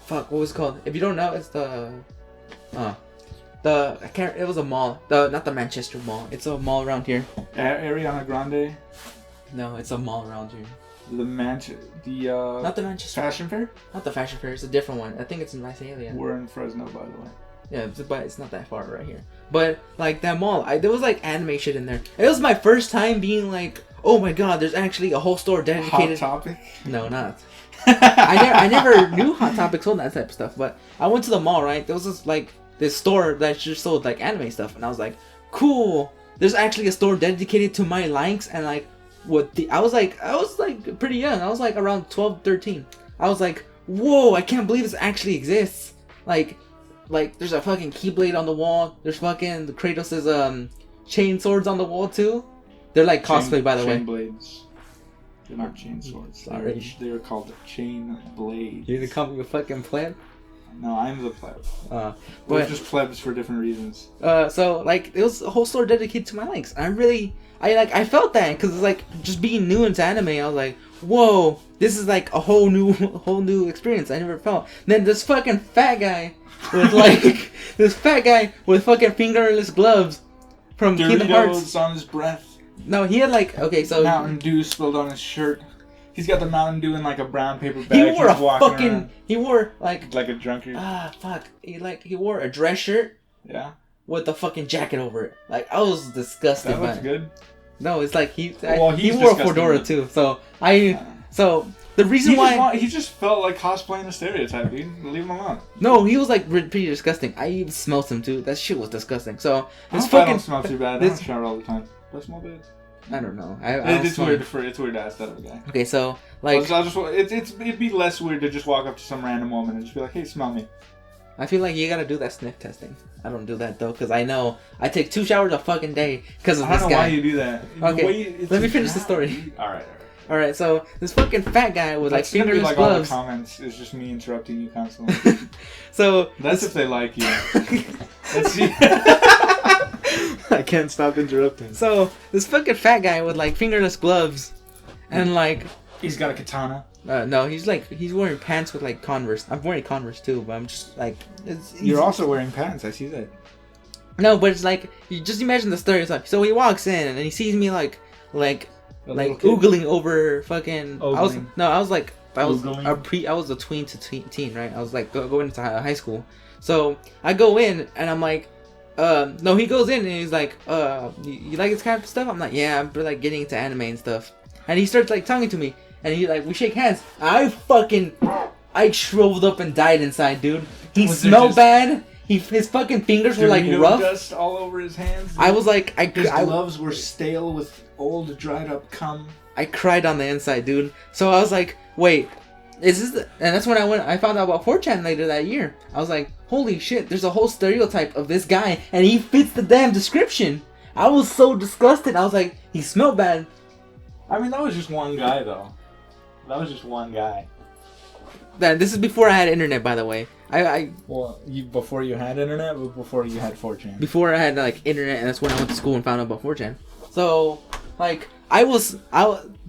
fuck, what was it called? If you don't know, it's the I can't. It was a mall. Not the Manchester Mall. It's a mall around here. Ariana Grande. No, it's a mall around here. Not the Manchester Fashion Fair. Not the Fashion Fair. It's a different one. I think it's in Visalia. We're in Fresno, by the way. Yeah, but it's not that far right here. But like that mall, there was like anime shit in there. It was my first time being like, oh my god, there's actually a whole store dedicated. Hot Topic? No, not. I never knew Hot Topic sold that type of stuff. But I went to the mall, right? There was this store that just sold like anime stuff, and I was like, cool. There's actually a store dedicated to my likes, and like I was like pretty young. I was like around 12, 13. I was like, whoa, I can't believe this actually exists. Like there's a fucking Keyblade on the wall. There's fucking the Kratos' chain swords on the wall too. They're like cosplay, by the way. Chain blades. They're not chain swords. Sorry. They're called chain blades. You gonna call me a fucking pleb? No, I'm the pleb. We're just plebs for different reasons. So like it was a whole store dedicated to my likes. I felt that because it's like just being new into anime. I was like, whoa, this is like a whole new experience I never felt. And then this fucking fat guy with fucking fingerless gloves from Kingdom Hearts. Doritos on his breath. No, he had Mountain Dew spilled on his shirt. He's got the Mountain Dew in like a brown paper bag. He wore like a drunkard. He wore a dress shirt. Yeah. With a fucking jacket over it. Like I was disgusted. That looks good. No, it's like he wore a fedora too. So the reason he just felt like cosplaying a stereotype, dude. Leave him alone. No, he was like pretty disgusting. I even smelled him too. That shit was disgusting. So I don't smell too bad. I don't shower all the time. Do I smell bad? I don't know. It's weird to ask that of a guy. Okay, so like it'd be less weird to just walk up to some random woman and just be like, "Hey, smell me." I feel like you gotta do that sniff testing. I don't do that though, because I know I take 2 showers a fucking day because of this guy. I don't know why you do that. Okay, let me finish the story. All right. So this fucking fat guy with that's fingerless like gloves. All the comments is just me interrupting you constantly. So that's if they like you. Let's see. I can't stop interrupting. So this fucking fat guy with fingerless gloves, and he's got a katana. No, he's wearing pants with Converse. I'm wearing Converse too, but I'm just You're also wearing pants. I see that. No, but it's you just imagine the stereotype. So he walks in and he sees me oogling over fucking. Ogling. I was a tween to teen, right? I was going into high school. So I go in and I'm like, no, he goes in and he's like, you like this kind of stuff? I'm like, yeah, I'm getting into anime and stuff. And he starts talking to me. And we shake hands. I shriveled up and died inside, dude. He smelled bad. His fucking fingers were rough. Dust all over his hands. Dude. I was his gloves were stale with old dried up cum. I cried on the inside, dude. So I was like, wait, is this? And that's when I found out about 4chan later that year. I was like, holy shit, there's a whole stereotype of this guy, and he fits the damn description. I was so disgusted. I was like, he smelled bad. I mean, that was just one guy, though. That was just one guy. This is before I had internet, by the way. Before you had internet, but before you had 4chan. Before I had internet, and that's when I went to school and found out about 4chan. So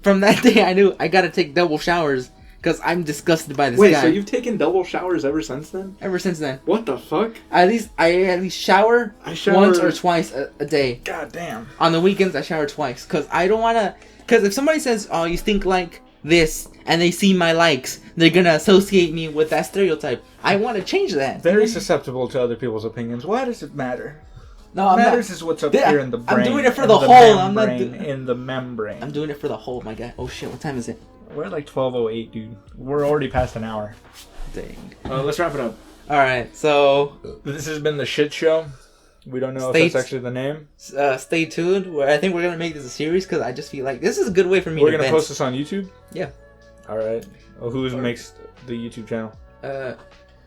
from that day I knew I gotta take double showers because I'm disgusted by this guy. Wait, so you've taken double showers ever since then? Ever since then. What the fuck? I at least shower once or twice a day. God damn. On the weekends I shower twice because I don't wanna. Because if somebody says, "Oh, you stink like this," and they see my likes, they're gonna associate me with that stereotype. I want to change that. Very susceptible to other people's opinions. Why does it matter? No, what matters is what's up here in the brain. I'm doing it for the whole. I'm not in the membrane. I'm doing it for the whole, my guy. Oh shit! What time is it? We're at 12:08, dude. We're already past an hour. Dang. Let's wrap it up. All right. So this has been the shit show. We don't know if that's actually the name. Stay tuned. I think we're going to make this a series because I just feel like this is a good way for me We're going to post this on YouTube? Yeah. All right. Well, who makes the YouTube channel?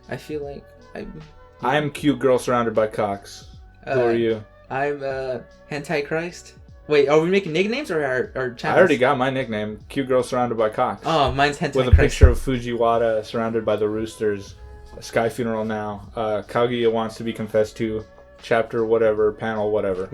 I feel like... I'm cute girl surrounded by cocks. Who are you? I'm Hentai Christ. Wait, are we making nicknames or our channels? I already got my nickname. Cute girl surrounded by cocks. Oh, mine's Hentai Christ. With a picture of Fujiwara surrounded by the roosters. Sky Funeral Now. Kaguya wants to be confessed to. Chapter whatever, panel whatever.